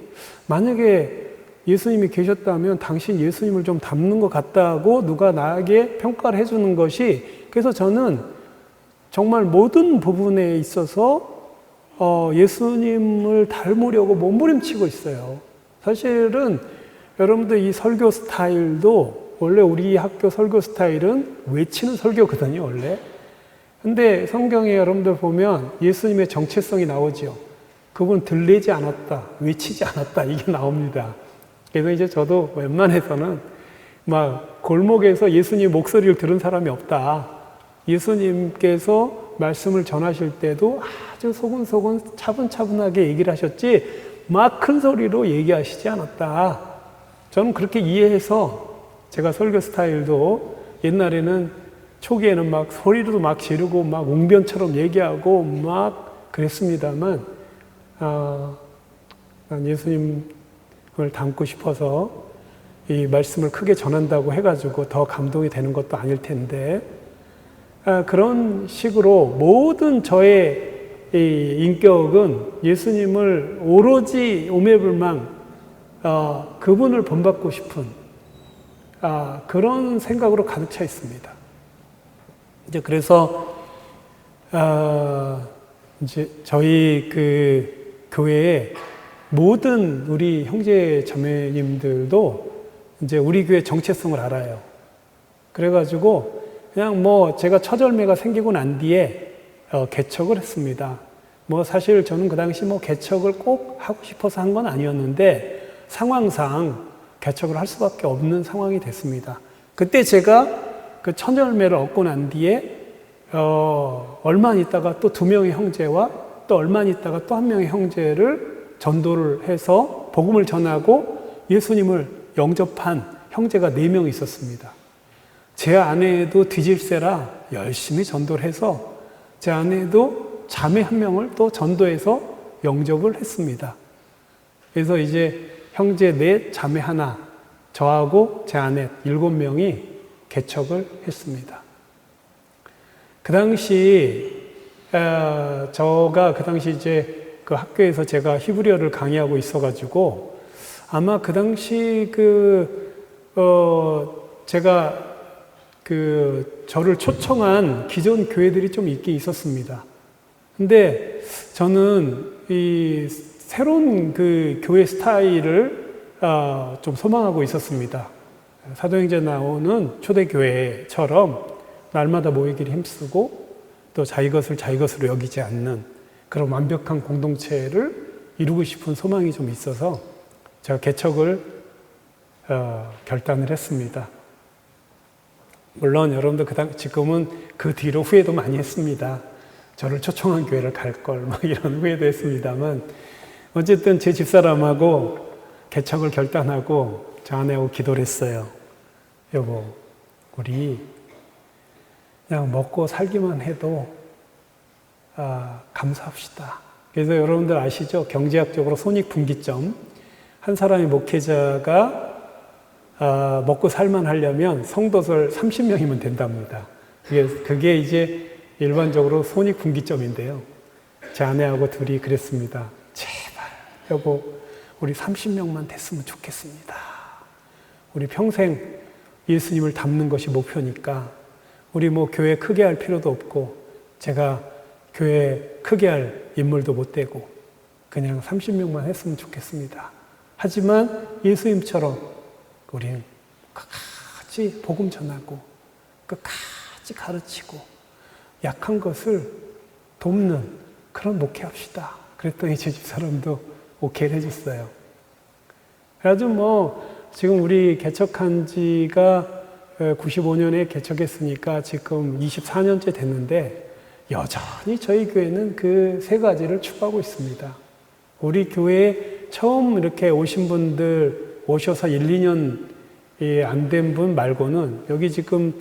만약에 예수님이 계셨다면 당신 예수님을 좀 닮는 것 같다고 누가 나에게 평가를 해주는 것이, 그래서 저는 정말 모든 부분에 있어서 예수님을 닮으려고 몸부림치고 있어요. 사실은 여러분들 이 설교 스타일도 원래 우리 학교 설교 스타일은 외치는 설교거든요, 원래. 근데 성경에 여러분들 보면 예수님의 정체성이 나오죠. 그분 들리지 않았다, 외치지 않았다, 이게 나옵니다. 그래서 이제 저도 웬만해서는 막 골목에서 예수님 목소리를 들은 사람이 없다. 예수님께서 말씀을 전하실 때도 아주 소근소근 차분차분하게 얘기를 하셨지 막 큰 소리로 얘기하시지 않았다. 저는 그렇게 이해해서 제가 설교 스타일도 옛날에는 초기에는 막 소리도 막 지르고 막 웅변처럼 얘기하고 막 그랬습니다만 난 예수님 을 담고 싶어서 이 말씀을 크게 전한다고 해가지고 더 감동이 되는 것도 아닐 텐데 그런 식으로 모든 저의 이 인격은 예수님을 오로지 오매불망 그분을 본받고 싶은 그런 생각으로 가득 차 있습니다. 이제 그래서 이제 저희 그 교회에 모든 우리 형제 자매님들도 이제 우리 교회 정체성을 알아요. 그래가지고 그냥 뭐 제가 처절매가 생기고 난 뒤에 개척을 했습니다. 뭐 사실 저는 그 당시 뭐 개척을 꼭 하고 싶어서 한 건 아니었는데 상황상 개척을 할 수밖에 없는 상황이 됐습니다. 그때 제가 그 처절매를 얻고 난 뒤에 얼마 있다가 또 2명의 형제와 또 얼마 있다가 또 1명의 형제를 전도를 해서 복음을 전하고 예수님을 영접한 형제가 4명 있었습니다. 제 아내도 뒤질세라 열심히 전도를 해서 제 아내도 자매 1명을 또 전도해서 영접을 했습니다. 그래서 이제 형제 넷, 자매 하나, 저하고 제 아내 7명이 개척을 했습니다. 그 당시 저가 그 당시 이제 그 학교에서 제가 히브리어를 강의하고 있어가지고 아마 그 당시 제가 저를 초청한 기존 교회들이 좀 있긴 있었습니다. 근데 저는 이 새로운 그 교회 스타일을 좀 소망하고 있었습니다. 사도행전 나오는 초대교회처럼 날마다 모이기를 힘쓰고 또 자기 것을 자기 것으로 여기지 않는 그런 완벽한 공동체를 이루고 싶은 소망이 좀 있어서 제가 개척을 결단을 했습니다. 물론 여러분들 지금은 그 뒤로 후회도 많이 했습니다. 저를 초청한 교회를 갈 걸 막 이런 후회도 했습니다만 어쨌든 제 집사람하고 개척을 결단하고 저 아내하고 기도를 했어요. 여보, 우리 그냥 먹고 살기만 해도 감사합시다. 그래서 여러분들 아시죠? 경제학적으로 손익분기점. 한 사람의 목회자가 먹고 살만 하려면 성도들 30명이면 된답니다. 그게 이제 일반적으로 손익분기점인데요. 제 아내하고 둘이 그랬습니다. 제발 여보, 우리 30명만 됐으면 좋겠습니다. 우리 평생 예수님을 닮는 것이 목표니까 우리 뭐 교회 크게 할 필요도 없고 제가 교회 크게 할 인물도 못 되고 그냥 30명만 했으면 좋겠습니다. 하지만 예수님처럼 우리는 끝까지 복음 전하고 끝까지 가르치고 약한 것을 돕는 그런 목회합시다. 그랬더니 제 집사람도 오케이를 해줬어요. 그래가지고 뭐 지금 우리 개척한 지가 95년에 개척했으니까 지금 24년째 됐는데 여전히 저희 교회는 그 세 가지를 추구하고 있습니다. 우리 교회에 처음 이렇게 오신 분들 오셔서 1, 2년 안 된 분 말고는 여기 지금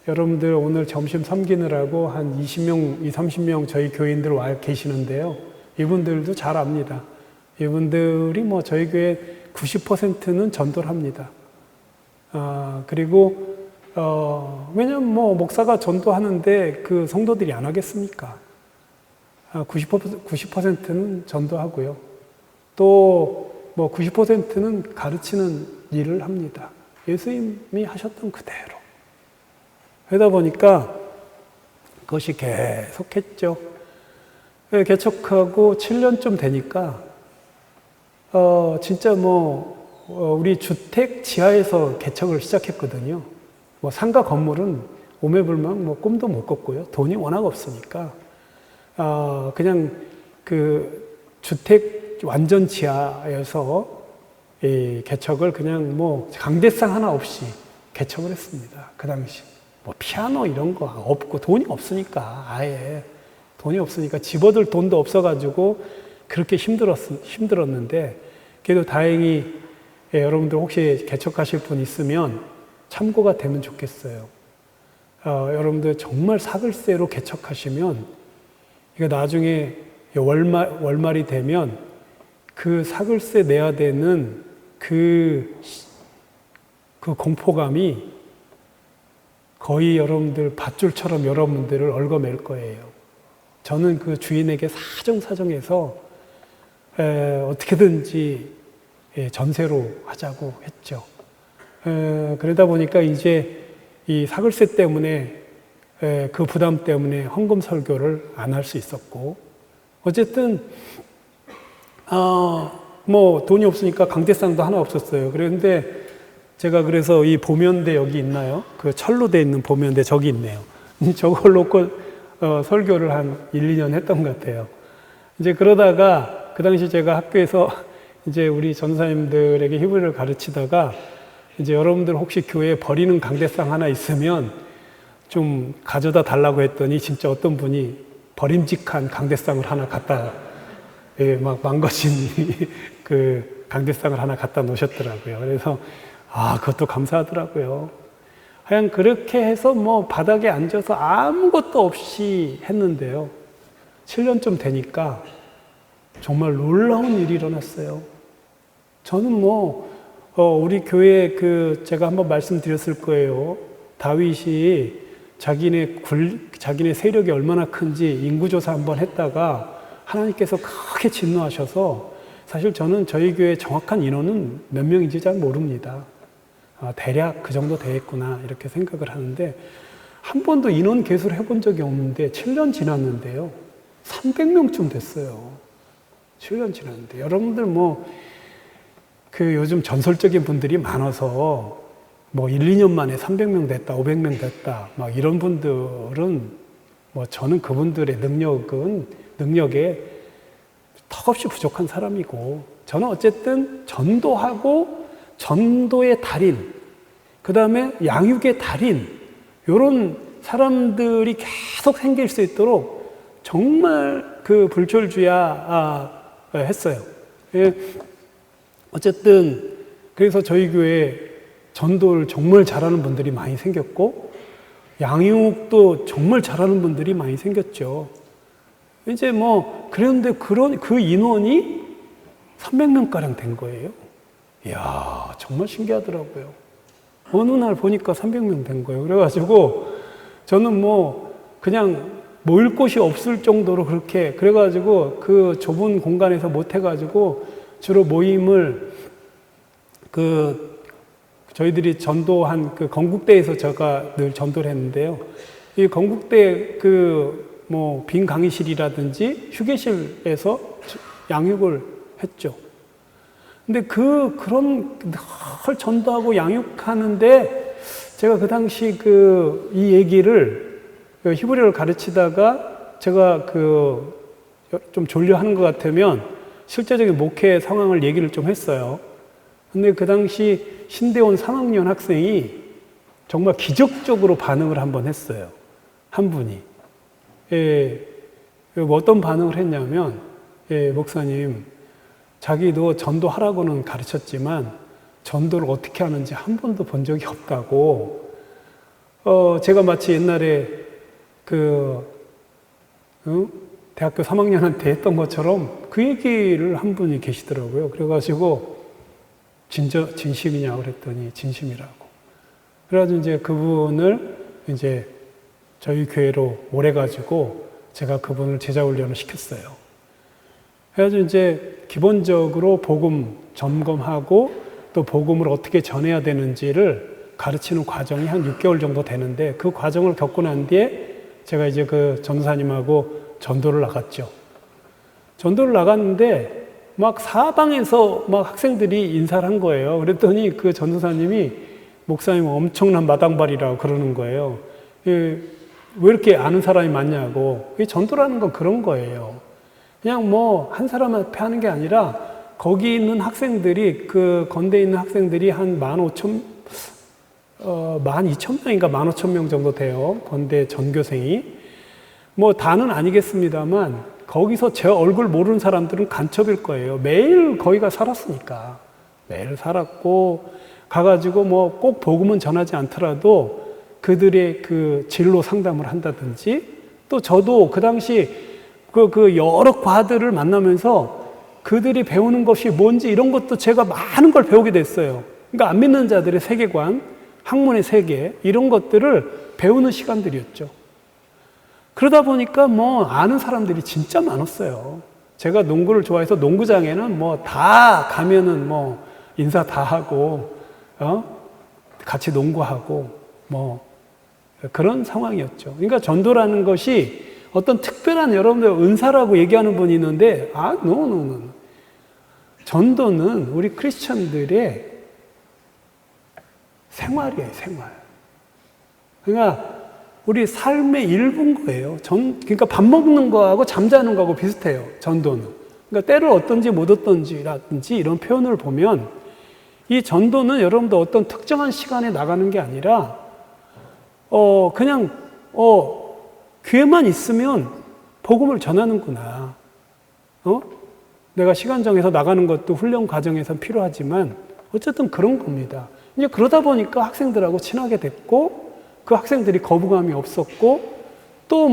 여러분들 오늘 점심 섬기느라고 한 20명, 30명 저희 교인들 와 계시는데요. 이분들도 잘 압니다. 이분들이 뭐 저희 교회 90%는 전도를 합니다. 그리고 왜냐면 뭐 목사가 전도하는데 그 성도들이 안 하겠습니까? 90%는 전도하고요. 또 뭐 90%는 가르치는 일을 합니다. 예수님이 하셨던 그대로. 그러다 보니까 그것이 계속했죠. 개척하고 7년쯤 되니까 진짜 뭐 우리 주택 지하에서 개척을 시작했거든요. 뭐 상가 건물은 오매불망 뭐 꿈도 못 꿨고요. 돈이 워낙 없으니까 그냥 그 주택 완전 지하에서 이 개척을 그냥 뭐 강대상 하나 없이 개척을 했습니다. 그 당시 뭐 피아노 이런 거 없고 돈이 없으니까 아예 돈이 없으니까 집어들 돈도 없어가지고 그렇게 힘들었는데 그래도 다행히 여러분들 혹시 개척하실 분 있으면 참고가 되면 좋겠어요. 여러분들 정말 사글세로 개척하시면 이거 나중에 월말이 되면 그 사글세 내야 되는 그 공포감이 거의 여러분들 밧줄처럼 여러분들을 얽어맬 거예요. 저는 그 주인에게 사정해서 어떻게든지 전세로 하자고 했죠. 그러다 보니까 이제 이 사글세 때문에 그 부담 때문에 헌금 설교를 안 할 수 있었고 어쨌든 뭐 돈이 없으니까 강대상도 하나 없었어요. 그런데 제가 그래서 이 보면대 여기 있나요? 그 철로 돼 있는 보면대 저기 있네요. 저걸 놓고 설교를 한 1, 2년 했던 것 같아요. 이제 그러다가 그 당시 제가 학교에서 이제 우리 전사님들에게 히브리를 가르치다가 이제 여러분들 혹시 교회에 버리는 강대상 하나 있으면 좀 가져다 달라고 했더니 진짜 어떤 분이 버림직한 강대상을 하나 갖다 막 망가진 그 강대상을 하나 갖다 놓으셨더라고요. 그래서 그것도 감사하더라고요. 하여간 그렇게 해서 뭐 바닥에 앉아서 아무것도 없이 했는데요. 7년쯤 되니까 정말 놀라운 일이 일어났어요. 저는 우리 교회 제가 한번 말씀드렸을 거예요. 다윗이 자기네 세력이 얼마나 큰지 인구조사 한번 했다가 하나님께서 크게 진노하셔서 사실 저는 저희 교회 정확한 인원은 몇 명인지 잘 모릅니다. 대략 그 정도 되겠구나 이렇게 생각을 하는데 한 번도 인원 계수를 해본 적이 없는데 7년 지났는데요. 300명쯤 됐어요. 7년 지났는데 여러분들 요즘 전설적인 분들이 많아서 1, 2년 만에 300명 됐다, 500명 됐다, 막 이런 분들은 저는 그분들의 능력에 턱없이 부족한 사람이고, 저는 어쨌든 전도하고 전도의 달인, 그 다음에 양육의 달인, 이런 사람들이 계속 생길 수 있도록 정말 불철주야 했어요. 예. 어쨌든 그래서 저희 교회에 전도를 정말 잘하는 분들이 많이 생겼고 양육도 정말 잘하는 분들이 많이 생겼죠. 이제 그런데 그 인원이 300명가량 된 거예요. 이야, 정말 신기하더라고요. 어느 날 보니까 300명 된 거예요. 그래가지고 저는 그냥 모일 곳이 없을 정도로 그래가지고 그 좁은 공간에서 못 해가지고 주로 모임을 저희들이 전도한 건국대에서 제가 늘 전도를 했는데요. 이 건국대 빈 강의실이라든지 휴게실에서 양육을 했죠. 근데 그런 늘 전도하고 양육하는데 제가 그 당시 이 얘기를 히브리어를 가르치다가 제가 좀 졸려 하는 것 같으면 실제적인 목회 상황을 얘기를 좀 했어요. 근데 그 당시 신대원 3학년 학생이 정말 기적적으로 반응을 한번 했어요. 한 분이. 어떤 반응을 했냐면, 목사님, 자기도 전도하라고는 가르쳤지만 전도를 어떻게 하는지 한 번도 본 적이 없다고. 제가 마치 옛날에 대학교 3학년한테 했던 것처럼 그 얘기를 한 분이 계시더라고요. 그래가지고 진심이냐고 그랬더니 진심이라고. 그래가지고 이제 그분을 이제 저희 교회로 오래가지고 제가 그분을 제자훈련을 시켰어요. 그래가지고 이제 기본적으로 복음 점검하고 또 복음을 어떻게 전해야 되는지를 가르치는 과정이 한 6개월 정도 되는데 그 과정을 겪고 난 뒤에 제가 이제 전도사님하고 전도를 나갔죠. 전도를 나갔는데 막 사방에서 막 학생들이 인사를 한 거예요. 그랬더니 그 전도사님이 목사님 엄청난 마당발이라고 그러는 거예요. 왜 이렇게 아는 사람이 많냐고. 전도라는 건 그런 거예요. 그냥 한 사람 앞에 하는 게 아니라 거기 있는 학생들이 건대에 있는 학생들이 한 12,000명인가 15,000명 정도 돼요. 건대 전교생이. 다는 아니겠습니다만 거기서 제 얼굴 모르는 사람들은 간첩일 거예요. 매일 거기가 살았으니까. 매일 살았고 가가지고 꼭 복음은 전하지 않더라도 그들의 진로 상담을 한다든지 또 저도 그 당시 여러 과들을 만나면서 그들이 배우는 것이 뭔지 이런 것도 제가 많은 걸 배우게 됐어요. 그러니까 안 믿는 자들의 세계관, 학문의 세계 이런 것들을 배우는 시간들이었죠. 그러다 보니까 아는 사람들이 진짜 많았어요. 제가 농구를 좋아해서 농구장에는 다 가면은 인사 다 하고, 같이 농구하고, 그런 상황이었죠. 그러니까 전도라는 것이 어떤 특별한 여러분들 은사라고 얘기하는 분이 있는데, no. 전도는 우리 크리스천들의 생활이에요, 생활. 그러니까 우리 삶의 일부인 거예요. 그러니까 밥 먹는 거하고 잠자는 거하고 비슷해요. 전도는. 그러니까 때를 어떤지 못 어떤지라든지 이런 표현을 보면 이 전도는 여러분들 어떤 특정한 시간에 나가는 게 아니라 그냥 기회만 있으면 복음을 전하는구나. 내가 시간 정해서 나가는 것도 훈련 과정에선 필요하지만 어쨌든 그런 겁니다. 이제 그러다 보니까 학생들하고 친하게 됐고 그 학생들이 거부감이 없었고 또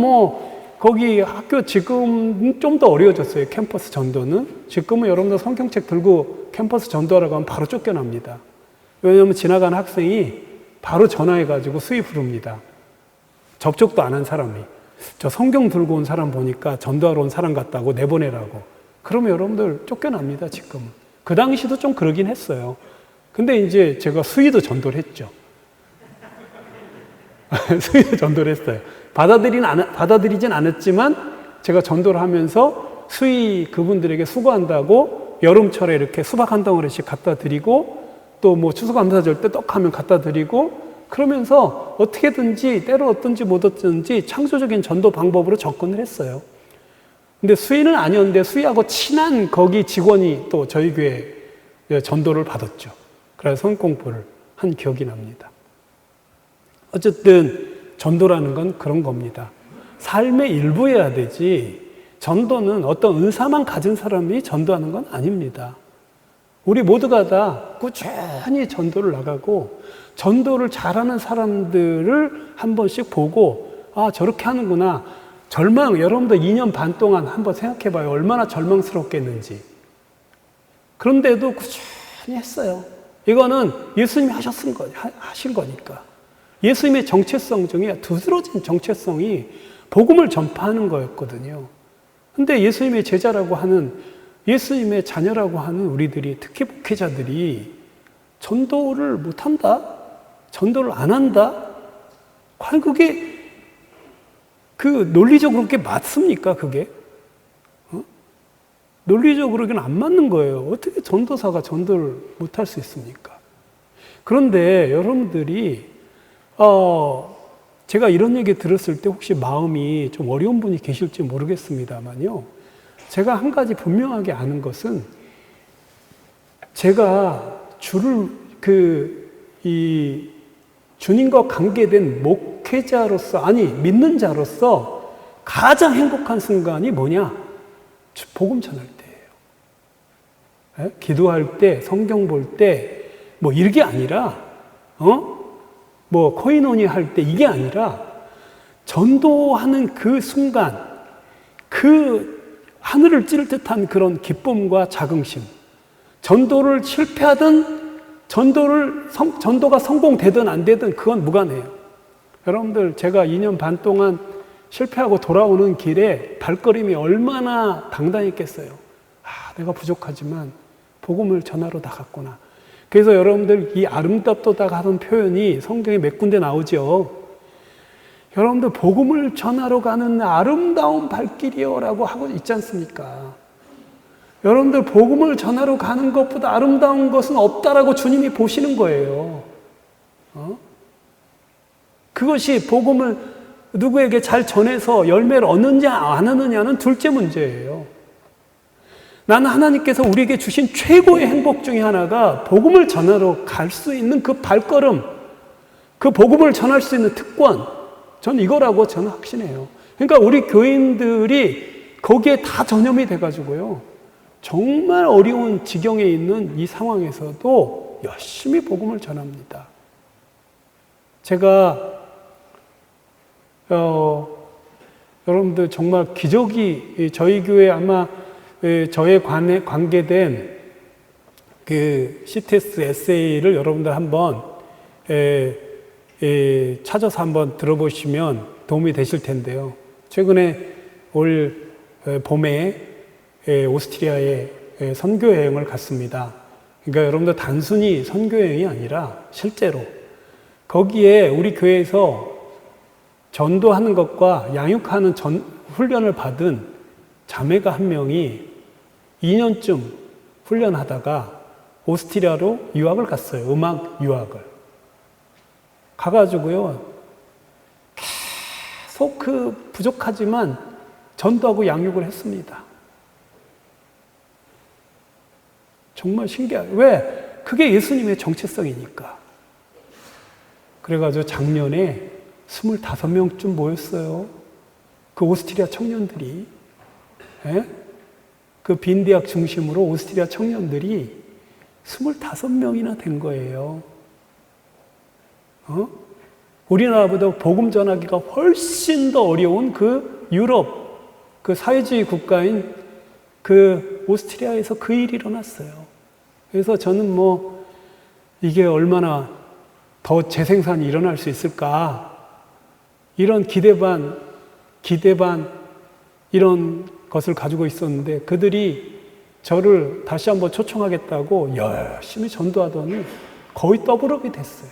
거기 학교 지금 좀 더 어려워졌어요. 캠퍼스 전도는. 지금은 여러분들 성경책 들고 캠퍼스 전도하라고 하면 바로 쫓겨납니다. 왜냐하면 지나가는 학생이 바로 전화해가지고 수위 부릅니다. 접촉도 안 한 사람이. 저 성경 들고 온 사람 보니까 전도하러 온 사람 같다고 내보내라고. 그러면 여러분들 쫓겨납니다, 지금은. 그 당시도 좀 그러긴 했어요. 근데 이제 제가 수위도 전도를 했죠. 수위도 전도를 했어요. 받아들이진 않았지만 제가 전도를 하면서 수위 그분들에게 수고한다고 여름철에 이렇게 수박 한 덩어리씩 갖다 드리고 또 뭐 추수감사절 때 떡하면 갖다 드리고 그러면서 어떻게든지 때로 어떤지 못 어떤지 창조적인 전도 방법으로 접근을 했어요. 근데 수위는 아니었는데 수위하고 친한 거기 직원이 또 저희 교회 전도를 받았죠. 그래서 성공부를 한 기억이 납니다. 어쨌든 전도라는 건 그런 겁니다. 삶의 일부여야 되지 전도는 어떤 은사만 가진 사람이 전도하는 건 아닙니다. 우리 모두가 다 꾸준히 전도를 나가고 전도를 잘하는 사람들을 한 번씩 보고 아 저렇게 하는구나. 여러분들 2년 반 동안 한번 생각해 봐요. 얼마나 절망스럽겠는지. 그런데도 꾸준히 했어요. 이거는 예수님이 하신 거니까. 예수님의 정체성 중에 두드러진 정체성이 복음을 전파하는 거였거든요. 근데 예수님의 제자라고 하는 예수님의 자녀라고 하는 우리들이 특히 목회자들이 전도를 못한다? 전도를 안 한다? 과연 그게 논리적으로 그게 맞습니까? 그게? 논리적으로는 안 맞는 거예요. 어떻게 전도사가 전도를 못할 수 있습니까? 그런데 여러분들이 제가 이런 얘기 들었을 때 혹시 마음이 좀 어려운 분이 계실지 모르겠습니다만요. 제가 한 가지 분명하게 아는 것은 제가 주님과 관계된 목회자로서, 믿는 자로서 가장 행복한 순간이 뭐냐? 복음 전할 때예요. 예? 기도할 때, 성경 볼 때, 뭐 이게 아니라, 코이노니 할 때 이게 아니라, 전도하는 그 순간, 그 하늘을 찌를 듯한 그런 기쁨과 자긍심, 전도를 실패하든 전도가 성공되든 안 되든 그건 무관해요. 여러분들 제가 2년 반 동안 실패하고 돌아오는 길에 발걸음이 얼마나 당당했겠어요. 내가 부족하지만 복음을 전하러 나갔구나. 그래서 여러분들 이 아름답도다 하는 표현이 성경에 몇 군데 나오죠. 여러분들 복음을 전하러 가는 아름다운 발길이요라고 하고 있지 않습니까? 여러분들 복음을 전하러 가는 것보다 아름다운 것은 없다라고 주님이 보시는 거예요. 그것이 복음을 누구에게 잘 전해서 열매를 얻느냐 안 얻느냐는 둘째 문제예요. 나는 하나님께서 우리에게 주신 최고의 행복 중에 하나가 복음을 전하러 갈 수 있는 그 발걸음, 그 복음을 전할 수 있는 특권, 전 이거라고 저는 확신해요. 그러니까 우리 교인들이 거기에 다 전염이 돼가지고요. 정말 어려운 지경에 있는 이 상황에서도 열심히 복음을 전합니다. 제가 여러분들 정말 기적이 저희 교회 아마 저에 관계된 그 CTS 에세이를 여러분들 한번 찾아서 한번 들어보시면 도움이 되실 텐데요. 최근에 올 봄에 오스트리아에 선교 여행을 갔습니다. 그러니까 여러분들 단순히 선교 여행이 아니라 실제로 거기에 우리 교회에서 전도하는 것과 양육하는 훈련을 받은 자매가 한 명이 2년쯤 훈련하다가 오스트리아로 유학을 갔어요. 음악 유학을. 가가지고요, 계속 부족하지만 전도하고 양육을 했습니다. 정말 신기해요. 왜? 그게 예수님의 정체성이니까. 그래가지고 작년에 25명쯤 모였어요. 그 오스트리아 청년들이. 예? 그 빈대학 중심으로 오스트리아 청년들이 25명이나 된 거예요. 우리나라보다 복음 전하기가 훨씬 더 어려운 그 유럽 그 사회주의 국가인 그 오스트리아에서 그 일이 일어났어요. 그래서 저는 뭐 이게 얼마나 더 재생산이 일어날 수 있을까 이런 기대 반 이런 것을 가지고 있었는데 그들이 저를 다시 한번 초청하겠다고 열심히 전도하더니 거의 더블업이 됐어요.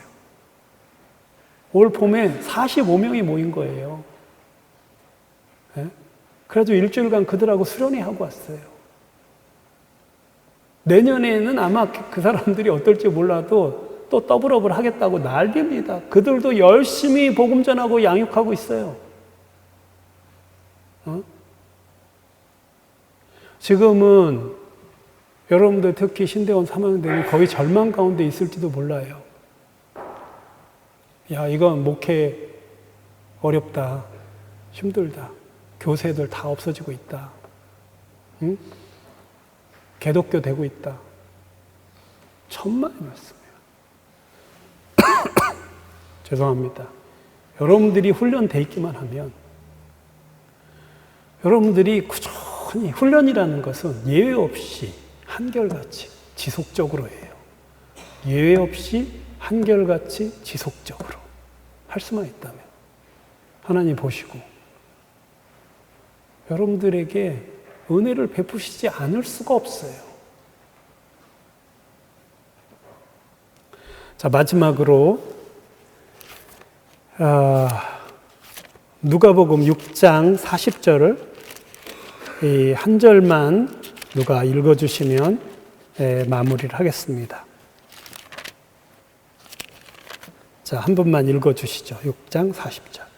올 봄에 45명이 모인 거예요. 네? 그래가지고 일주일간 그들하고 수련회 하고 왔어요. 내년에는 아마 그 사람들이 어떨지 몰라도 또 더블업을 하겠다고 난리입니다. 그들도 열심히 복음 전하고 양육하고 있어요. 지금은 여러분들 특히 신대원 3학년들이 거의 절망 가운데 있을지도 몰라요. 야, 이건 목회 어렵다. 힘들다. 교세들 다 없어지고 있다. 응? 개독교 되고 있다. 천만의 말씀이에요. 죄송합니다. 여러분들이 훈련돼 있기만 하면 여러분들이 꾸준히 훈련이라는 것은 예외 없이 한결같이 지속적으로 해요. 예외 없이 한결같이 지속적으로 할 수만 있다면 하나님 보시고 여러분들에게 은혜를 베푸시지 않을 수가 없어요. 자, 마지막으로 누가복음 6장 40절을 이 한 절만 누가 읽어주시면 마무리를 하겠습니다. 자, 한 분만 읽어주시죠. 6장 40절.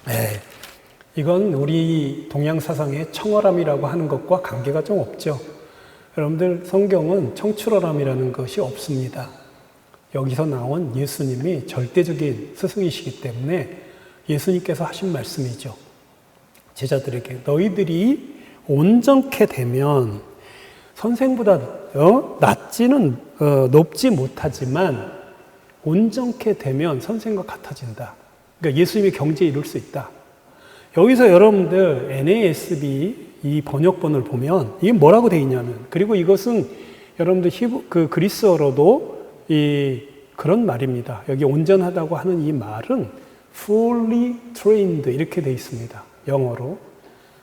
네, 이건 우리 동양 사상의 청월함이라고 하는 것과 관계가 좀 없죠. 여러분들 성경은 청출어람이라는 것이 없습니다. 여기서 나온 예수님이 절대적인 스승이시기 때문에 예수님께서 하신 말씀이죠. 제자들에게 너희들이 온전케 되면 선생보다 낮지는 높지 못하지만 온전케 되면 선생과 같아진다. 그러니까 예수님의 경지에 이룰 수 있다. 여기서 여러분들 NASB 이 번역본을 보면 이게 뭐라고 되어 있냐면, 그리고 이것은 여러분들 그리스어로도 그런 말입니다. 여기 온전하다고 하는 이 말은 fully trained 이렇게 되어 있습니다. 영어로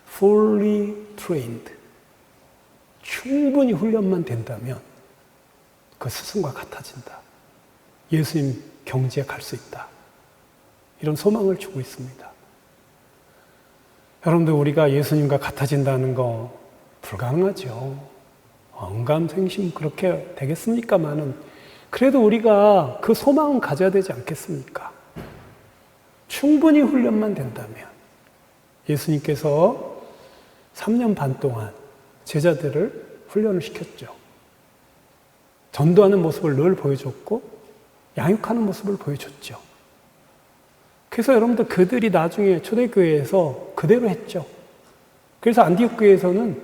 fully trained. 충분히 훈련만 된다면 그 스승과 같아진다. 예수님 경지에 갈 수 있다. 이런 소망을 주고 있습니다. 여러분들 우리가 예수님과 같아진다는 거 불가능하죠. 언감생심 그렇게 되겠습니까마는 그래도 우리가 그 소망은 가져야 되지 않겠습니까? 충분히 훈련만 된다면 예수님께서 3년 반 동안 제자들을 훈련을 시켰죠. 전도하는 모습을 늘 보여줬고 양육하는 모습을 보여줬죠. 그래서 여러분들 그들이 나중에 초대교회에서 그대로 했죠. 그래서 안디옥 교회에서는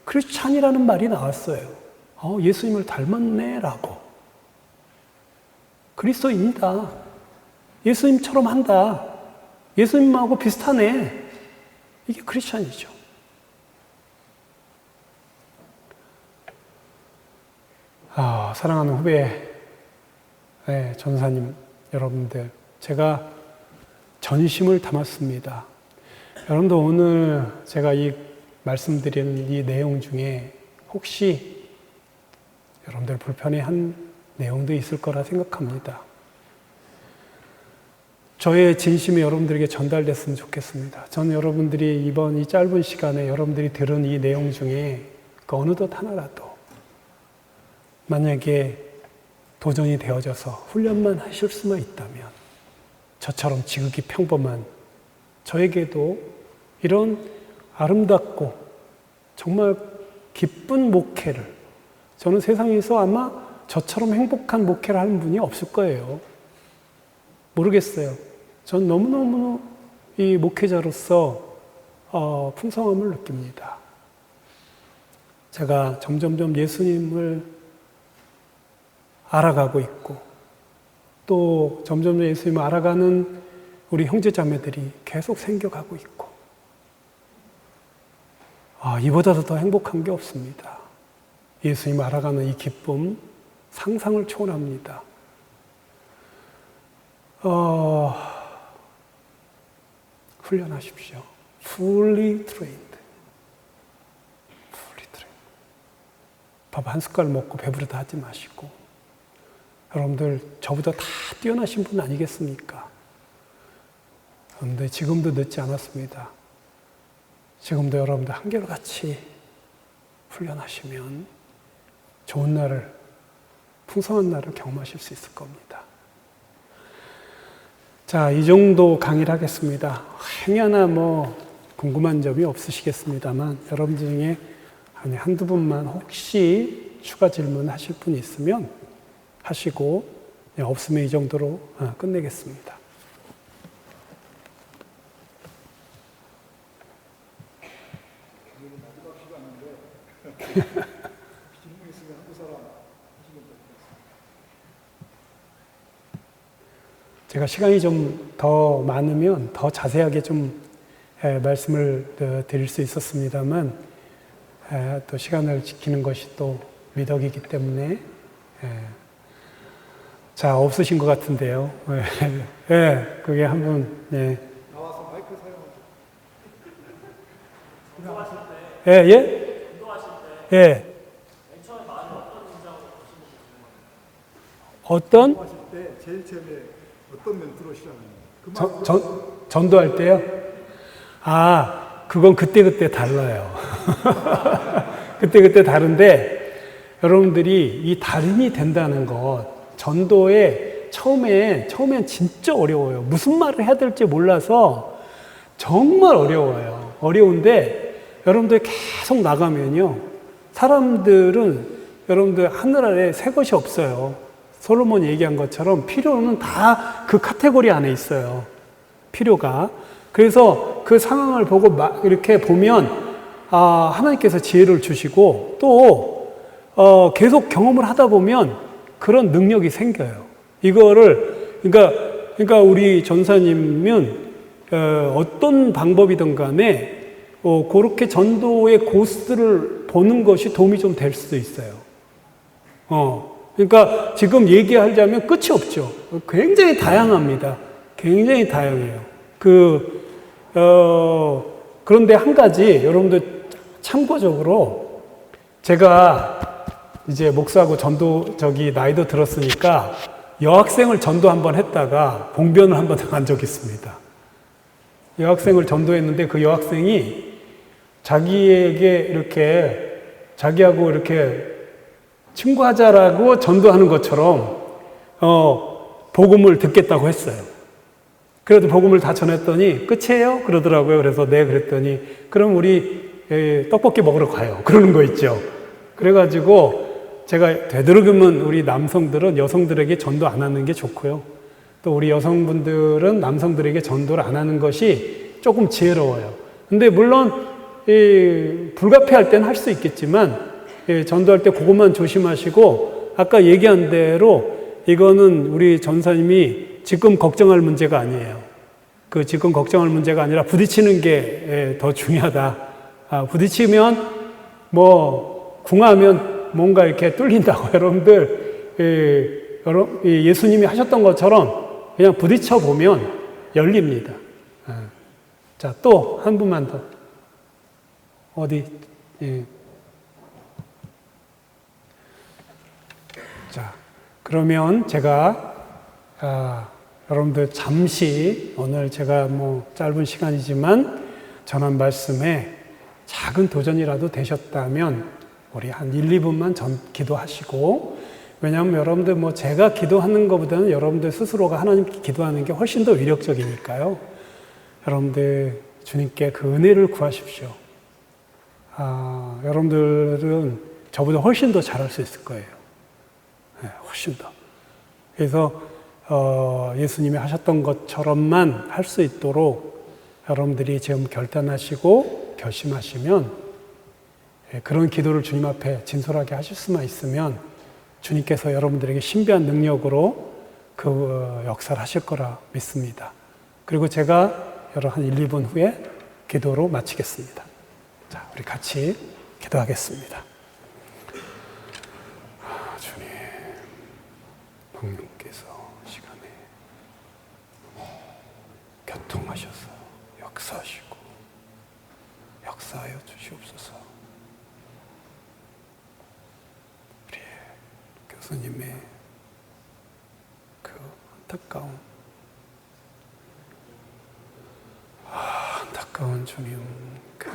크리스찬이라는 말이 나왔어요. 예수님을 닮았네라고. 그리스도인이다. 예수님처럼 한다. 예수님하고 비슷하네. 이게 크리스찬이죠. 사랑하는 후배, 전사님 여러분들, 제가 전심을 담았습니다. 여러분도 오늘 제가 말씀드리는 이 내용 중에 혹시 여러분들 불편해한 내용도 있을 거라 생각합니다. 저의 진심이 여러분들에게 전달됐으면 좋겠습니다. 저는 여러분들이 이번 이 짧은 시간에 여러분들이 들은 이 내용 중에 그 어느덧 하나라도 만약에 도전이 되어져서 훈련만 하실 수만 있다면 저처럼 지극히 평범한 저에게도 이런 아름답고 정말 기쁜 목회를, 저는 세상에서 아마 저처럼 행복한 목회를 하는 분이 없을 거예요. 모르겠어요. 전 너무너무 이 목회자로서 풍성함을 느낍니다. 제가 점점점 예수님을 알아가고 있고 또 점점 예수님을 알아가는 우리 형제자매들이 계속 생겨가고 있고 이보다도 더 행복한 게 없습니다. 예수님을 알아가는 이 기쁨 상상을 초월합니다. 훈련하십시오. Fully trained. 밥 한 숟갈 먹고 배부르다 하지 마시고 여러분들 저보다 다 뛰어나신 분 아니겠습니까? 그런데 지금도 늦지 않았습니다. 지금도 여러분들 한결같이 훈련하시면 좋은 날을, 풍성한 날을 경험하실 수 있을 겁니다. 자, 이 정도 강의를 하겠습니다. 행여나 궁금한 점이 없으시겠습니다만 여러분들 중에 한두 분만 혹시 추가 질문 하실 분이 있으면 하시고 없으면 이 정도로 끝내겠습니다. 제가 시간이 좀 더 많으면 더 자세하게 좀 말씀을 드릴 수 있었습니다만 또 시간을 지키는 것이 또 미덕이기 때문에 자, 없으신 것 같은데요. 그게 한 분, 나와서 마이크 사용하세요. 운동하실 때, 맨 처음에 마음에 어떤 긴장을 어떤? 운동하실 때 제일 처음에 어떤 멘트로 시작하나요? 전도할 때요? 그건 그때그때 달라요. 그때그때 다른데, 여러분들이 이 달인이 된다는 것, 전도에 처음엔 진짜 어려워요. 무슨 말을 해야 될지 몰라서 정말 어려워요. 어려운데, 여러분들 계속 나가면요. 사람들은 여러분들 하늘 아래 새 것이 없어요. 솔로몬이 얘기한 것처럼 필요는 다 그 카테고리 안에 있어요. 필요가. 그래서 그 상황을 보고 이렇게 보면 하나님께서 지혜를 주시고 또 계속 경험을 하다 보면 그런 능력이 생겨요. 이거를 그러니까 우리 전사님은 어떤 방법이든 간에 그렇게 전도의 고스들을 보는 것이 도움이 좀 될 수도 있어요. 그러니까 지금 얘기하자면 끝이 없죠. 굉장히 다양합니다. 굉장히 다양해요. 그런데 한 가지 여러분들 참고적으로 제가 이제 목사하고 나이도 들었으니까 여학생을 전도 한번 했다가 봉변을 한번 당한 적이 있습니다. 여학생을 전도했는데 그 여학생이 자기하고 이렇게 친구하자라고 전도하는 것처럼 복음을 듣겠다고 했어요. 그래도 복음을 다 전했더니 끝이에요? 그러더라고요. 그래서 네, 그랬더니 그럼 우리 떡볶이 먹으러 가요. 그러는 거 있죠. 그래가지고 제가 되도록이면 우리 남성들은 여성들에게 전도 안 하는 게 좋고요. 또 우리 여성분들은 남성들에게 전도를 안 하는 것이 조금 지혜로워요. 근데 물론 불가피할 때는 할 수 있겠지만 전도할 때 그것만 조심하시고 아까 얘기한 대로 이거는 우리 전사님이 지금 걱정할 문제가 아니에요. 그 지금 걱정할 문제가 아니라 부딪히는 게 더 중요하다. 부딪히면 궁하면 뭔가 이렇게 뚫린다고 여러분들 예수님이 하셨던 것처럼 그냥 부딪혀 보면 열립니다. 자, 또 한 분만 더. 어디? 자, 그러면 제가 여러분들 잠시 오늘 제가 짧은 시간이지만 전한 말씀에 작은 도전이라도 되셨다면 우리 한 1, 2분만 기도하시고, 왜냐하면 여러분들 제가 기도하는 것보다는 여러분들 스스로가 하나님께 기도하는 게 훨씬 더 위력적이니까요. 여러분들 주님께 그 은혜를 구하십시오. 여러분들은 저보다 훨씬 더 잘할 수 있을 거예요. 네, 훨씬 더. 그래서 예수님이 하셨던 것처럼만 할 수 있도록 여러분들이 지금 결단하시고 결심하시면 그런 기도를 주님 앞에 진솔하게 하실 수만 있으면 주님께서 여러분들에게 신비한 능력으로 그 역사를 하실 거라 믿습니다. 그리고 제가 한 1, 2분 후에 기도로 마치겠습니다. 자, 우리 같이 기도하겠습니다. 주님, 성령께서 시간에 교통하셔서 역사하시고 역사하여 주시옵소서. 우리 교수님의 그 안타까운 주님 그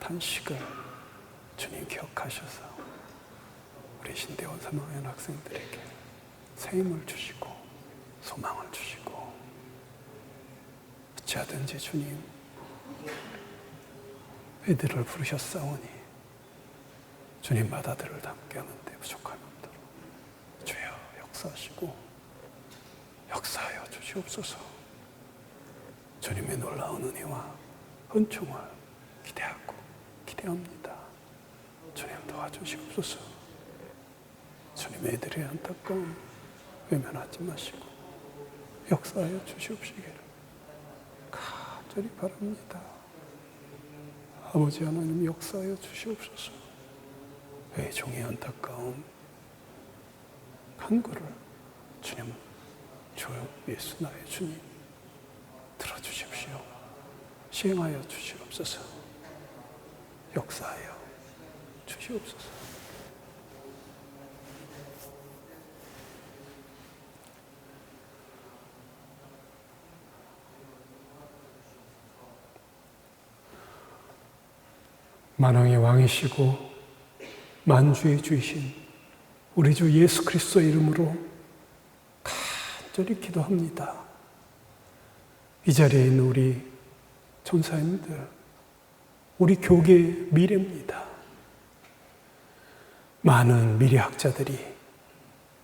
탄식을 주님 기억하셔서 우리 신대원 3학년 학생들에게 새 힘을 주시고 소망을 주시고 어찌하든지 주님 애들을 부르셨사오니 주님 마다들을 담게 하는데 부족함이 없도록 주여 역사하시고 역사하여 주시옵소서. 주님의 놀라운 은혜와 은총을 기대하고 기대합니다. 주님 도와주시옵소서. 주님의 애들의 안타까움 외면하지 마시고 역사하여 주시옵시기를 간절히 바랍니다. 아버지 하나님 역사하여 주시옵소서. 종의 안타까운 간구를 주님 주 예수 나의 주님 들어주십시오. 시행하여 주시옵소서. 역사하여 주시옵소서. 만왕의 왕이시고 만주의 주이신 우리 주 예수 그리스도의 이름으로 간절히 기도합니다. 이 자리에 있는 우리 전사님들, 우리 교계의 미래입니다. 많은 미래학자들이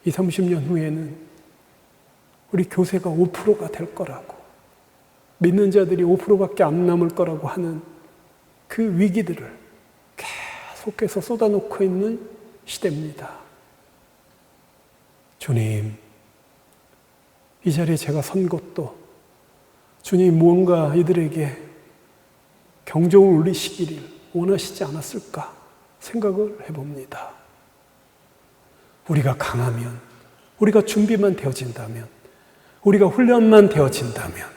20, 30년 후에는 우리 교세가 5%가 될 거라고, 믿는 자들이 5%밖에 안 남을 거라고 하는 그 위기들을 계속해서 쏟아놓고 있는 시대입니다. 주님, 이 자리에 제가 선 것도 주님 무언가 이들에게 경종을 울리시기를 원하시지 않았을까 생각을 해봅니다. 우리가 강하면, 우리가 준비만 되어진다면, 우리가 훈련만 되어진다면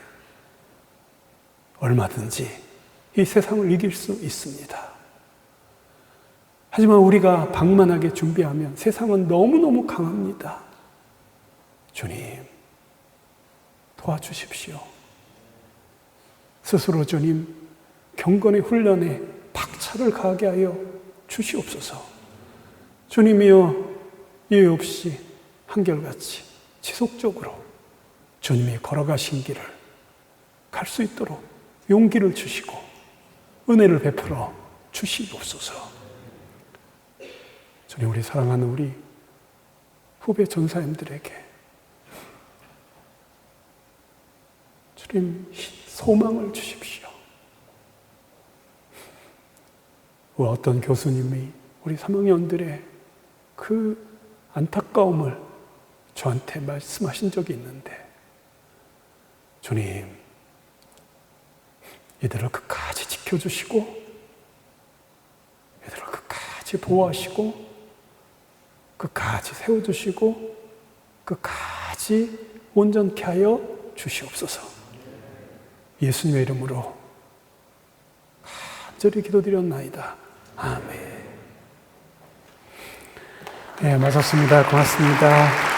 얼마든지 이 세상을 이길 수 있습니다. 하지만 우리가 방만하게 준비하면 세상은 너무너무 강합니다. 주님, 도와주십시오. 스스로 주님, 경건의 훈련에 박차를 가하게 하여 주시옵소서. 주님이여, 예외 없이 한결같이 지속적으로 주님이 걸어가신 길을 갈 수 있도록 용기를 주시고 은혜를 베풀어 주시옵소서. 주님, 우리 사랑하는 우리 후배 전사님들에게 주님 소망을 주십시오. 어떤 교수님이 우리 3학년들의 그 안타까움을 저한테 말씀하신 적이 있는데, 주님, 이들을 끝까지 지켜주시고 이들을 끝까지 보호하시고 끝까지 세워주시고 끝까지 온전케 하여 주시옵소서. 예수님의 이름으로 간절히 기도드렸나이다. 아멘. 네, 맞았습니다. 고맙습니다.